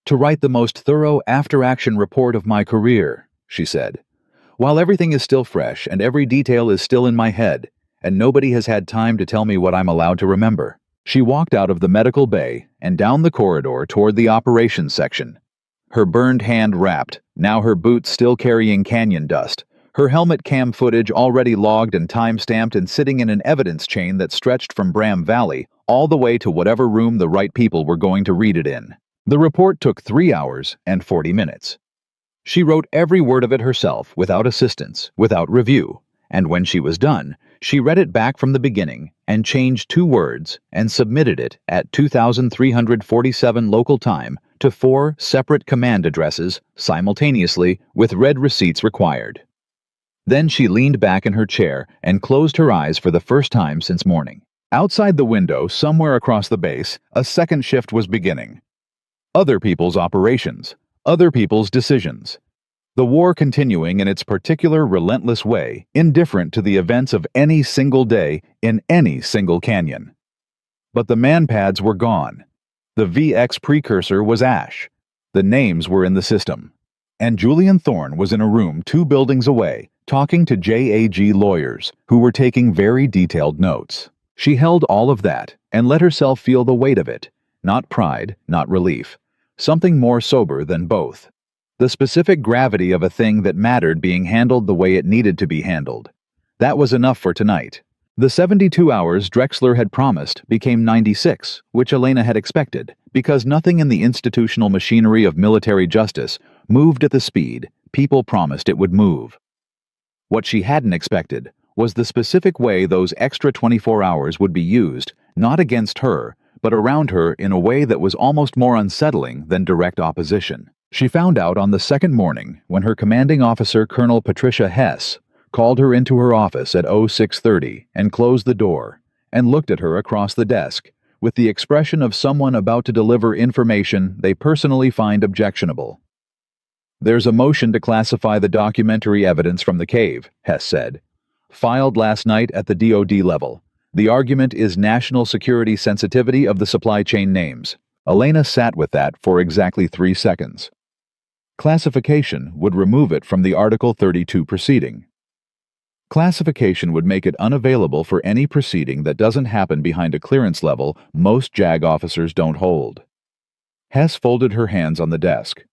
"To write the most thorough after-action report of my career," she said. "While everything is still fresh and every detail is still in my head, and nobody has had time to tell me what I'm allowed to remember." She walked out of the medical bay and down the corridor toward the operations section. Her burned hand wrapped, now her boots still carrying canyon dust, her helmet cam footage already logged and time-stamped and sitting in an evidence chain that stretched from Bram Valley all the way to whatever room the right people were going to read it in. The report took 3 hours and 40 minutes. She wrote every word of it herself, without assistance, without review, and when she was done, she read it back from the beginning and changed 2 words and submitted it at 2347 local time to 4 separate command addresses simultaneously with red receipts required. Then she leaned back in her chair and closed her eyes for the first time since morning. Outside the window, somewhere across the base, a second shift was beginning. Other people's operations, other people's decisions. The war continuing in its particular relentless way, indifferent to the events of any single day in any single canyon. But the manpads were gone. The VX precursor was ash. The names were in the system. And Julian Thorne was in a room 2 buildings away, talking to JAG lawyers who were taking very detailed notes. She held all of that and let herself feel the weight of it, not pride, not relief, something more sober than both. The specific gravity of a thing that mattered being handled the way it needed to be handled. That was enough for tonight. The 72 hours Drexler had promised became 96, which Elena had expected, because nothing in the institutional machinery of military justice moved at the speed people promised it would move. What she hadn't expected was the specific way those extra 24 hours would be used, not against her, but around her in a way that was almost more unsettling than direct opposition. She found out on the second morning when her commanding officer, Colonel Patricia Hess, called her into her office at 0630 and closed the door and looked at her across the desk with the expression of someone about to deliver information they personally find objectionable. "There's a motion to classify the documentary evidence from the cave," Hess said. "Filed last night at the DoD level. The argument is national security sensitivity of the supply chain names." Elena sat with that for exactly 3 seconds. Classification would remove it from the Article 32 proceeding. Classification would make it unavailable for any proceeding that doesn't happen behind a clearance level most JAG officers don't hold. Hess folded her hands on the desk.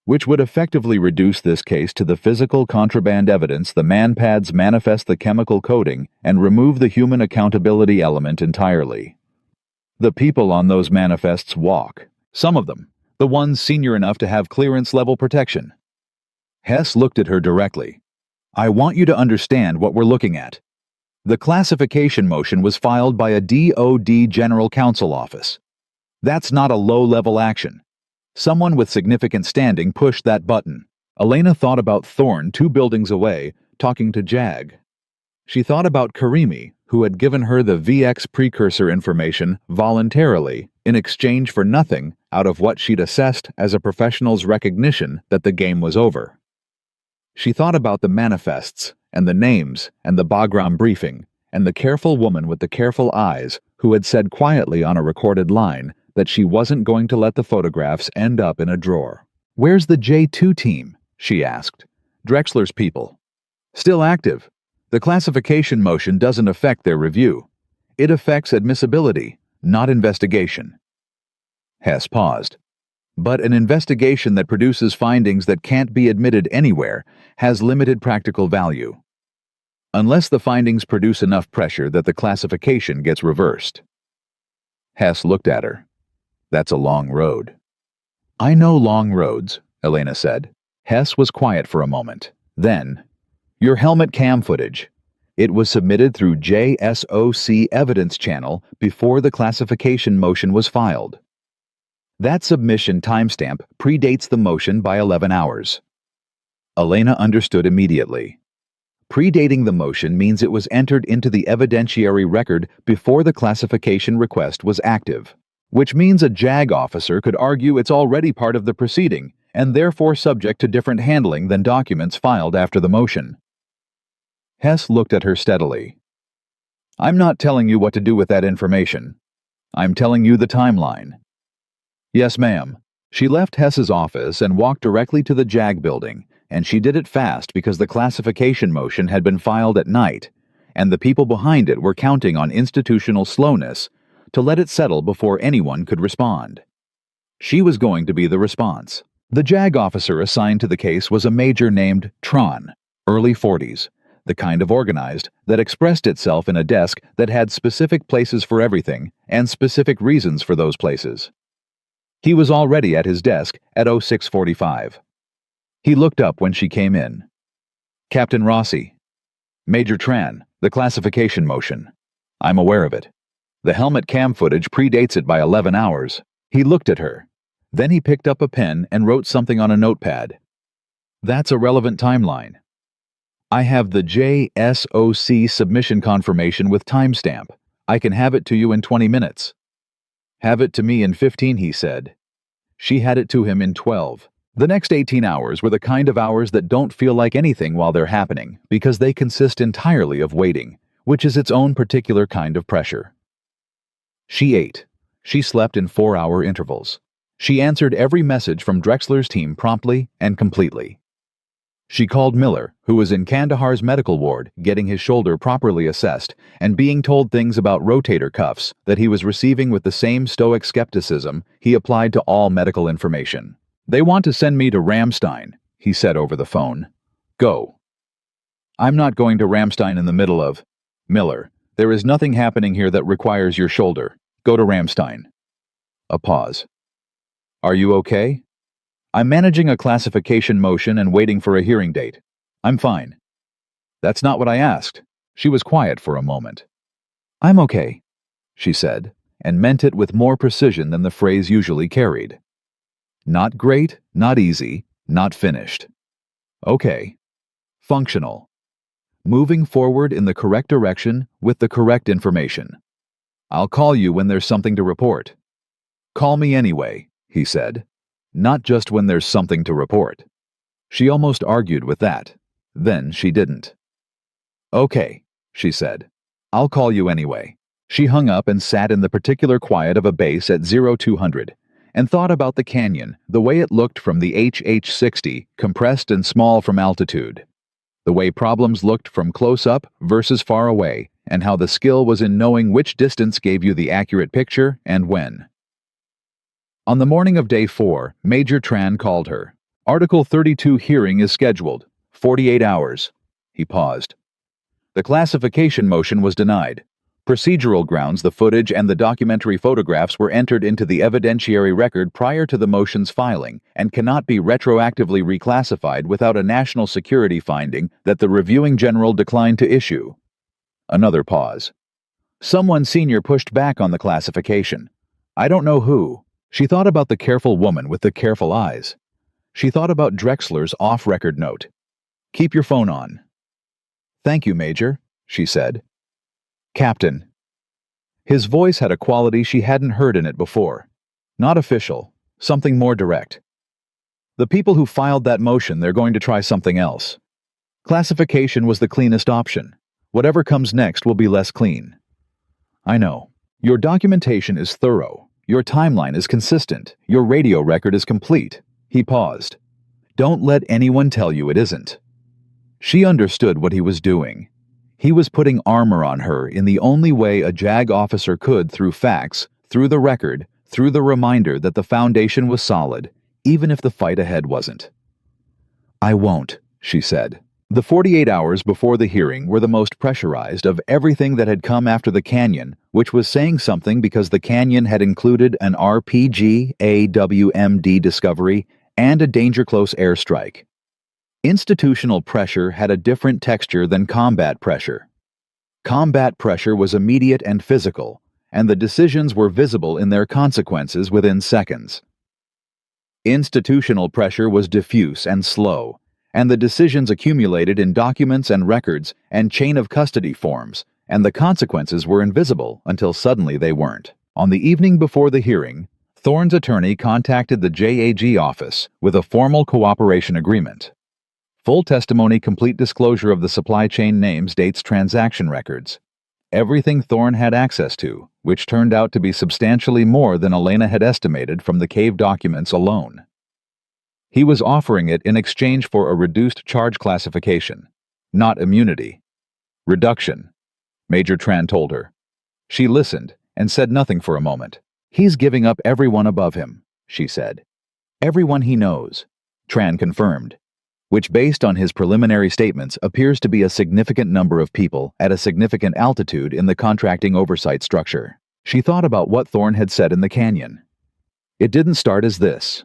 Which would effectively reduce this case to the physical contraband evidence the manpads manifest the chemical coding and remove the human accountability element entirely. The people on those manifests walk, some of them, the ones senior enough to have clearance-level protection. Hess looked at her directly. "I want you to understand what we're looking at. The classification motion was filed by a DoD General Counsel office. That's not a low-level action. Someone with significant standing pushed that button." Elena thought about Thorne 2 buildings away, talking to JAG. She thought about Karimi, who had given her the VX precursor information voluntarily in exchange for nothing out of what she'd assessed as a professional's recognition that the game was over. She thought about the manifests, and the names, and the Bagram briefing, and the careful woman with the careful eyes who had said quietly on a recorded line that she wasn't going to let the photographs end up in a drawer. "Where's the J2 team?" she asked. "Drexler's people." "Still active. The classification motion doesn't affect their review. It affects admissibility, not investigation." Hess paused. "But an investigation that produces findings that can't be admitted anywhere has limited practical value. Unless the findings produce enough pressure that the classification gets reversed." Hess looked at her. "That's a long road." "I know long roads," Elena said. Hess was quiet for a moment. Then, "Your helmet cam footage. It was submitted through JSOC evidence channel before the classification motion was filed. That submission timestamp predates the motion by 11 hours. Elena understood immediately. Predating the motion means it was entered into the evidentiary record before the classification request was active, which means a JAG officer could argue it's already part of the proceeding and therefore subject to different handling than documents filed after the motion. Hess looked at her steadily. "I'm not telling you what to do with that information. I'm telling you the timeline." "Yes, ma'am." She left Hess's office and walked directly to the JAG building, and she did it fast because the classification motion had been filed at night, and the people behind it were counting on institutional slowness to let it settle before anyone could respond. She was going to be the response. The JAG officer assigned to the case was a major named Tron, early 40s, the kind of organized that expressed itself in a desk that had specific places for everything and specific reasons for those places. He was already at his desk at 06:45. He looked up when she came in. "Captain Rossi." "Major Tran, the classification motion." "I'm aware of it. The helmet cam footage predates it by 11 hours. He looked at her. Then he picked up a pen and wrote something on a notepad. "That's a relevant timeline. I have the JSOC submission confirmation with timestamp. I can have it to you in 20 minutes. "Have it to me in 15, he said. She had it to him in 12. The next 18 hours were the kind of hours that don't feel like anything while they're happening, because they consist entirely of waiting, which is its own particular kind of pressure. She ate. She slept in 4-hour intervals. She answered every message from Drexler's team promptly and completely. She called Miller, who was in Kandahar's medical ward, getting his shoulder properly assessed, and being told things about rotator cuffs that he was receiving with the same stoic skepticism he applied to all medical information. "They want to send me to Ramstein," he said over the phone. "Go." "I'm not going to Ramstein in the middle of..." "Miller, there is nothing happening here that requires your shoulder. Go to Ramstein." A pause. "Are you okay?" "I'm managing a classification motion and waiting for a hearing date. I'm fine." "That's not what I asked." She was quiet for a moment. "I'm okay," she said, and meant it with more precision than the phrase usually carried. Not great, not easy, not finished. Okay. Functional. Moving forward in the correct direction with the correct information. "I'll call you when there's something to report." "Call me anyway," he said. "Not just when there's something to report." She almost argued with that. Then she didn't. "Okay," she said. "I'll call you anyway." She hung up and sat in the particular quiet of a base at 0200 and thought about the canyon, the way it looked from the HH-60, compressed and small from altitude. The way problems looked from close up versus far away, and how the skill was in knowing which distance gave you the accurate picture and when. On the morning of day 4, Major Tran called her. "Article 32 hearing is scheduled. 48 hours. He paused. The classification motion was denied. Procedural grounds, the footage and the documentary photographs were entered into the evidentiary record prior to the motion's filing and cannot be retroactively reclassified without a national security finding that the reviewing general declined to issue. Another pause. Someone senior pushed back on the classification. I don't know who. She thought about the careful woman with the careful eyes. She thought about Drexler's off-record note. Keep your phone on. Thank you, Major, she said. Captain. His voice had a quality she hadn't heard in it before. Not official, something more direct. The people who filed that motion, they're going to try something else. Classification was the cleanest option. Whatever comes next will be less clean. I know. Your documentation is thorough. Your timeline is consistent. Your radio record is complete. He paused. Don't let anyone tell you it isn't. She understood what he was doing. He was putting armor on her in the only way a JAG officer could, through facts, through the record, through the reminder that the foundation was solid, even if the fight ahead wasn't. I won't, she said. The 48 hours before the hearing were the most pressurized of everything that had come after the canyon, which was saying something because the canyon had included an RPG AWMD discovery and a danger-close airstrike. Institutional pressure had a different texture than combat pressure. Combat pressure was immediate and physical, and the decisions were visible in their consequences within seconds. Institutional pressure was diffuse and slow, and the decisions accumulated in documents and records and chain of custody forms, and the consequences were invisible until suddenly they weren't. On the evening before the hearing, Thorne's attorney contacted the JAG office with a formal cooperation agreement. Full testimony, complete disclosure of the supply chain names, dates, transaction records. Everything Thorne had access to, which turned out to be substantially more than Elena had estimated from the cave documents alone. He was offering it in exchange for a reduced charge classification, not immunity. Reduction, Major Tran told her. She listened and said nothing for a moment. He's giving up everyone above him, she said. Everyone he knows, Tran confirmed, which based on his preliminary statements appears to be a significant number of people at a significant altitude in the contracting oversight structure. She thought about what Thorne had said in the canyon. It didn't start as this.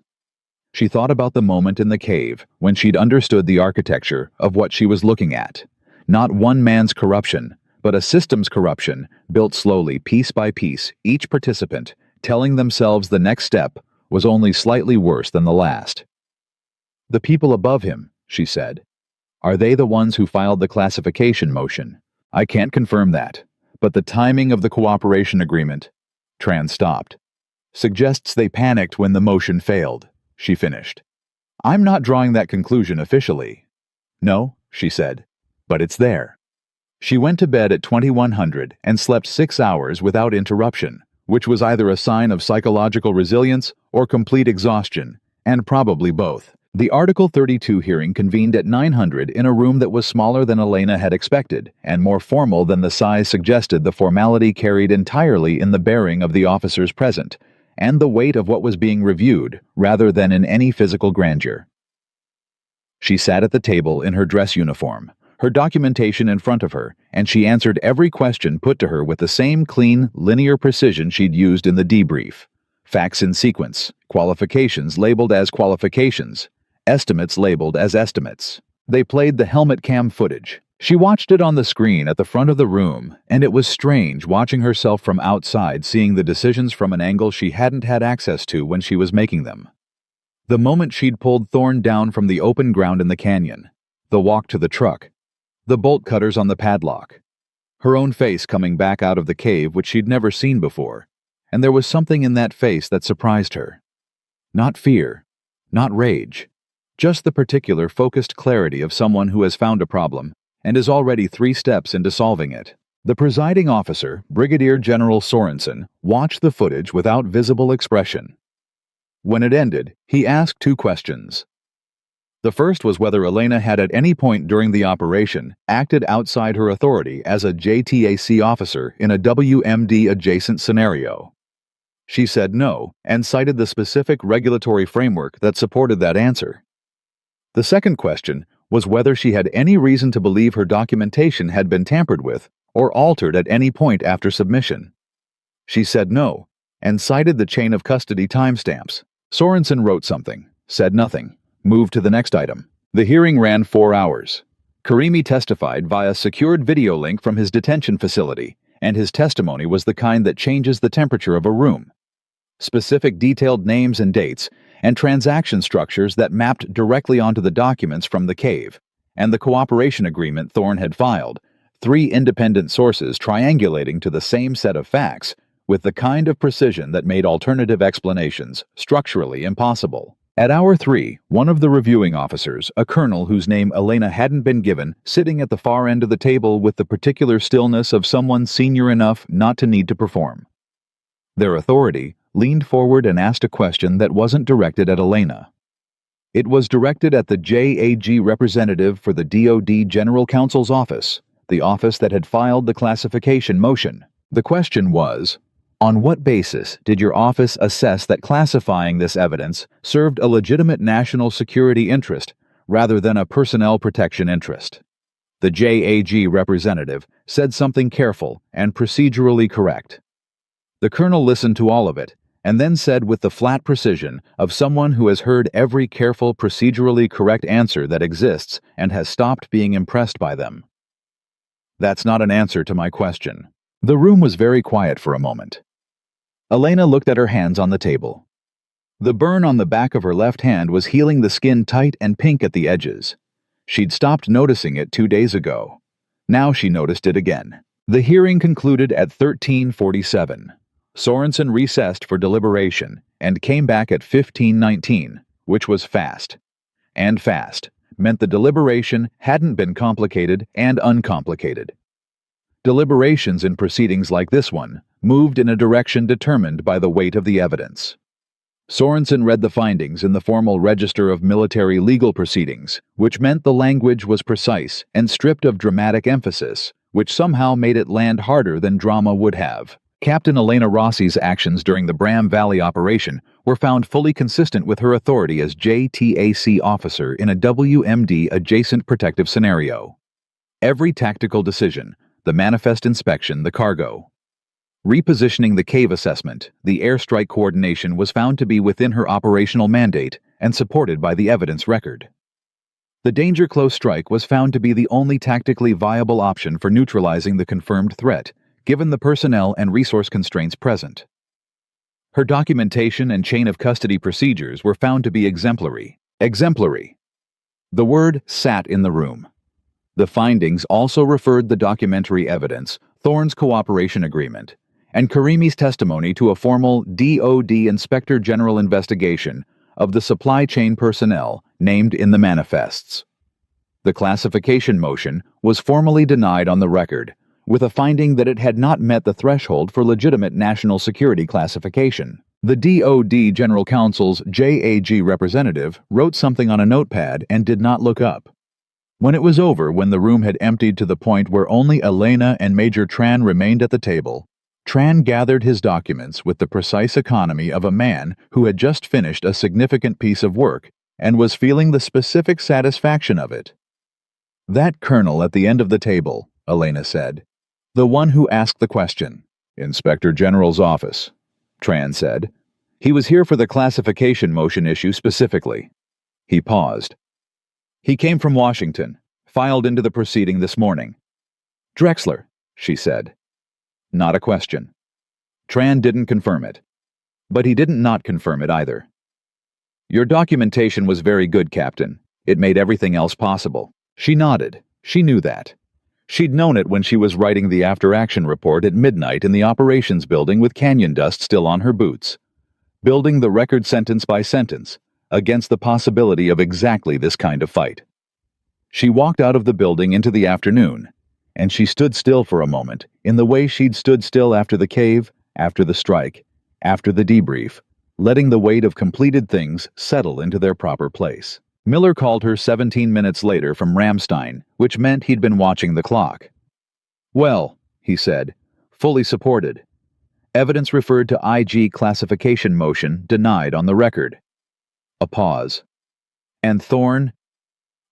She thought about the moment in the cave when she'd understood the architecture of what she was looking at. Not one man's corruption, but a system's corruption, built slowly, piece by piece, each participant telling themselves the next step was only slightly worse than the last. The people above him, she said. Are they the ones who filed the classification motion? I can't confirm that, but the timing of the cooperation agreement, Tran stopped, suggests they panicked when the motion failed, she finished. I'm not drawing that conclusion officially. No, she said, but it's there. She went to bed at 2100 and slept 6 hours without interruption, which was either a sign of psychological resilience or complete exhaustion, and probably both. The Article 32 hearing convened at 900 in a room that was smaller than Elena had expected, and more formal than the size suggested. The formality carried entirely in the bearing of the officers present, and the weight of what was being reviewed, rather than in any physical grandeur. She sat at the table in her dress uniform, her documentation in front of her, and she answered every question put to her with the same clean, linear precision she'd used in the debrief. Facts in sequence, qualifications labeled as qualifications, estimates labeled as estimates. They played the helmet cam footage. She watched it on the screen at the front of the room, and it was strange watching herself from outside, seeing the decisions from an angle she hadn't had access to when she was making them. The moment she'd pulled Thorne down from the open ground in the canyon, the walk to the truck, the bolt cutters on the padlock, her own face coming back out of the cave which she'd never seen before, and there was something in that face that surprised her. Not fear, not rage, just the particular focused clarity of someone who has found a problem and is already 3 steps into solving it. The presiding officer, Brigadier General Sorensen, watched the footage without visible expression. When it ended, he asked 2 questions. The first was whether Elena had at any point during the operation acted outside her authority as a JTAC officer in a WMD-adjacent scenario. She said no, and cited the specific regulatory framework that supported that answer. The second question was whether she had any reason to believe her documentation had been tampered with or altered at any point after submission. She said no, and cited the chain of custody timestamps. Sorensen wrote something, said nothing, moved to the next item. The hearing ran 4 hours. Karimi testified via secured video link from his detention facility, and his testimony was the kind that changes the temperature of a room. Specific detailed names and dates, and transaction structures that mapped directly onto the documents from the cave, and the cooperation agreement Thorne had filed, 3 independent sources triangulating to the same set of facts, with the kind of precision that made alternative explanations structurally impossible. At hour 3, one of the reviewing officers, a colonel whose name Elena hadn't been given, sitting at the far end of the table with the particular stillness of someone senior enough not to need to perform. Their authority leaned forward and asked a question that wasn't directed at Elena. It was directed at the JAG representative for the DoD General Counsel's office, the office that had filed the classification motion. The question was, on what basis did your office assess that classifying this evidence served a legitimate national security interest rather than a personnel protection interest? The JAG representative said something careful and procedurally correct. The colonel listened to all of it, and then said with the flat precision of someone who has heard every careful, procedurally correct answer that exists and has stopped being impressed by them. That's not an answer to my question. The room was very quiet for a moment. Elena looked at her hands on the table. The burn on the back of her left hand was healing the skin tight and pink at the edges. She'd stopped noticing it 2 days ago. Now she noticed it again. The hearing concluded at 13:47. Sorensen recessed for deliberation and came back at 15:19, which was fast. And fast meant the deliberation hadn't been complicated and uncomplicated. Deliberations in proceedings like this one moved in a direction determined by the weight of the evidence. Sorensen read the findings in the formal Register of Military Legal Proceedings, which meant the language was precise and stripped of dramatic emphasis, which somehow made it land harder than drama would have. Captain Elena Rossi's actions during the Bram Valley operation were found fully consistent with her authority as JTAC officer in a WMD adjacent protective scenario. Every tactical decision, the manifest inspection, the cargo. Repositioning the cave assessment, the airstrike coordination was found to be within her operational mandate and supported by the evidence record. The danger-close strike was found to be the only tactically viable option for neutralizing the confirmed threat, given the personnel and resource constraints present. Her documentation and chain of custody procedures were found to be exemplary. Exemplary. The word sat in the room. The findings also referred the documentary evidence, Thorne's cooperation agreement, and Karimi's testimony to a formal DoD Inspector General investigation of the supply chain personnel named in the manifests. The classification motion was formally denied on the record, with a finding that it had not met the threshold for legitimate national security classification. The DoD General Counsel's JAG representative wrote something on a notepad and did not look up. When it was over, when the room had emptied to the point where only Elena and Major Tran remained at the table, Tran gathered his documents with the precise economy of a man who had just finished a significant piece of work and was feeling the specific satisfaction of it. "That colonel at the end of the table," Elena said. "The one who asked the question." "Inspector General's office," Tran said. "He was here for the classification motion issue specifically." He paused. "He came from Washington, filed into the proceeding this morning." "Drexler," she said. Not a question. Tran didn't confirm it. But he didn't not confirm it either. "Your documentation was very good, Captain. It made everything else possible." She nodded. She knew that. She'd known it when she was writing the after-action report at midnight in the operations building with canyon dust still on her boots, building the record sentence by sentence against the possibility of exactly this kind of fight. She walked out of the building into the afternoon, and she stood still for a moment, in the way she'd stood still after the cave, after the strike, after the debrief, letting the weight of completed things settle into their proper place. Miller called her 17 minutes later from Ramstein, which meant he'd been watching the clock. "Well," he said, "fully supported. Evidence referred to IG classification motion denied on the record." A pause. "And Thorne?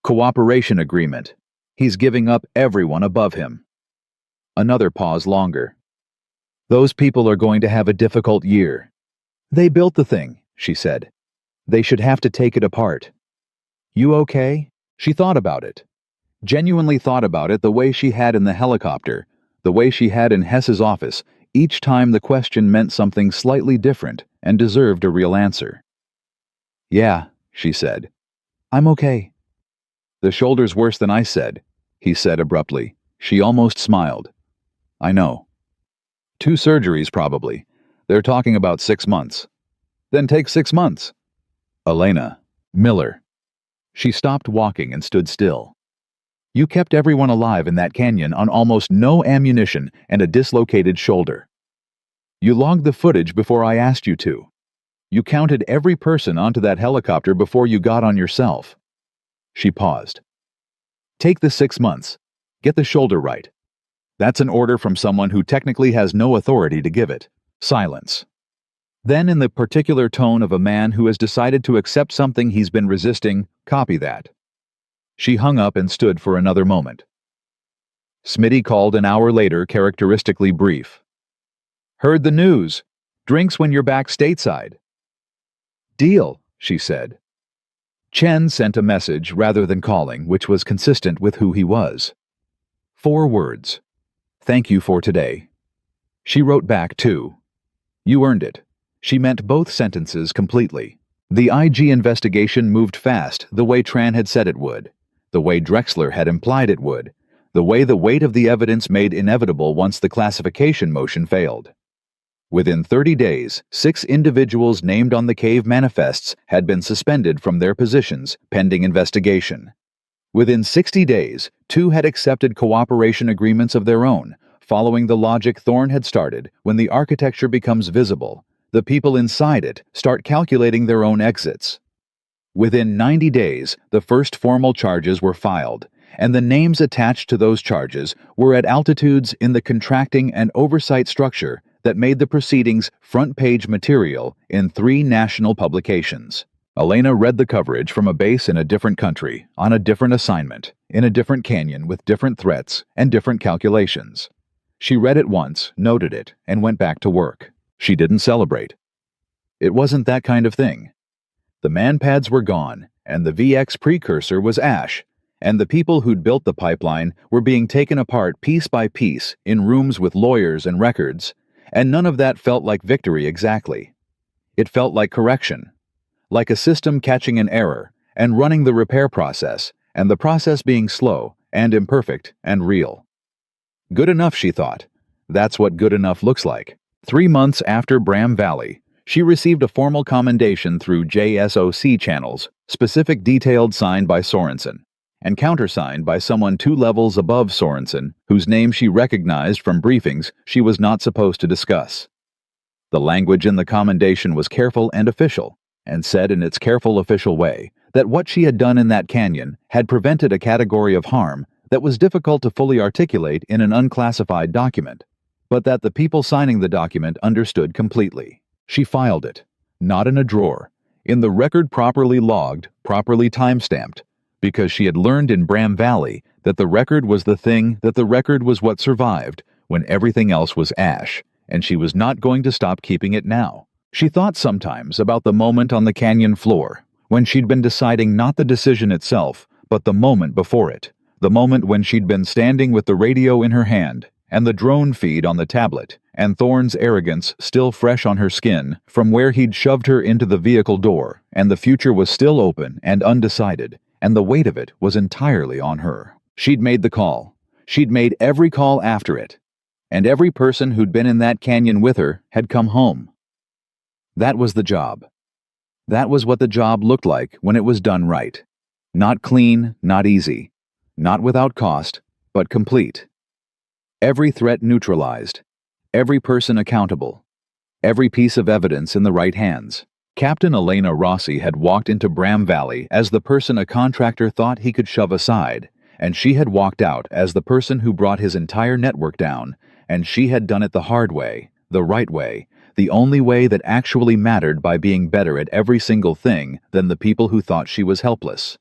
Cooperation agreement. He's giving up everyone above him." Another pause longer. "Those people are going to have a difficult year. They built the thing," she said. "They should have to take it apart." "You okay?" She thought about it. Genuinely thought about it the way she had in the helicopter, the way she had in Hess's office, each time the question meant something slightly different and deserved a real answer. "Yeah," she said. "I'm okay." "The shoulder's worse than I said," he said abruptly. She almost smiled. "I know. 2 surgeries, probably. They're talking about 6 months. Then take 6 months. Elena. Miller." She stopped walking and stood still. "You kept everyone alive in that canyon on almost no ammunition and a dislocated shoulder. You logged the footage before I asked you to. You counted every person onto that helicopter before you got on yourself." She paused. "Take the 6 months. Get the shoulder right. That's an order from someone who technically has no authority to give it." Silence. Then, in the particular tone of a man who has decided to accept something he's been resisting, "Copy that." She hung up and stood for another moment. Smitty called an hour later, characteristically brief. "Heard the news. Drinks when you're back stateside." "Deal," she said. Chen sent a message rather than calling, which was consistent with who he was. 4 words. "Thank you for today." She wrote back, too. "You earned it." She meant both sentences completely. The IG investigation moved fast, the way Tran had said it would, the way Drexler had implied it would, the way the weight of the evidence made inevitable once the classification motion failed. Within 30 days, 6 individuals named on the cave manifests had been suspended from their positions pending investigation. Within 60 days, 2 had accepted cooperation agreements of their own, following the logic Thorne had started. When the architecture becomes visible, the people inside it start calculating their own exits. Within 90 days, the first formal charges were filed, and the names attached to those charges were at altitudes in the contracting and oversight structure that made the proceedings front-page material in 3 national publications. Elena read the coverage from a base in a different country, on a different assignment, in a different canyon with different threats and different calculations. She read it once, noted it, and went back to work. She didn't celebrate. It wasn't that kind of thing. The manpads were gone, and the VX precursor was ash, and the people who'd built the pipeline were being taken apart piece by piece in rooms with lawyers and records, and none of that felt like victory exactly. It felt like correction, like a system catching an error and running the repair process, and the process being slow and imperfect and real. Good enough, she thought. That's what good enough looks like. 3 months after Bram Valley, she received a formal commendation through JSOC channels, specific detailed signed by Sorensen, and countersigned by someone 2 levels above Sorensen, whose name she recognized from briefings she was not supposed to discuss. The language in the commendation was careful and official, and said in its careful official way that what she had done in that canyon had prevented a category of harm that was difficult to fully articulate in an unclassified document, but that the people signing the document understood completely. She filed it, not in a drawer, in the record properly logged, properly time-stamped, because she had learned in Bram Valley that the record was the thing, that the record was what survived when everything else was ash, and she was not going to stop keeping it now. She thought sometimes about the moment on the canyon floor, when she'd been deciding not the decision itself, but the moment before it, the moment when she'd been standing with the radio in her hand, and the drone feed on the tablet, and Thorne's arrogance still fresh on her skin from where he'd shoved her into the vehicle door, and the future was still open and undecided, and the weight of it was entirely on her. She'd made the call. She'd made every call after it, and every person who'd been in that canyon with her had come home. That was the job. That was what the job looked like when it was done right. Not clean, not easy, not without cost, but complete. Every threat neutralized, every person accountable, every piece of evidence in the right hands. Captain Elena Rossi had walked into Bram Valley as the person a contractor thought he could shove aside, and she had walked out as the person who brought his entire network down, and she had done it the hard way, the right way, the only way that actually mattered by being better at every single thing than the people who thought she was helpless.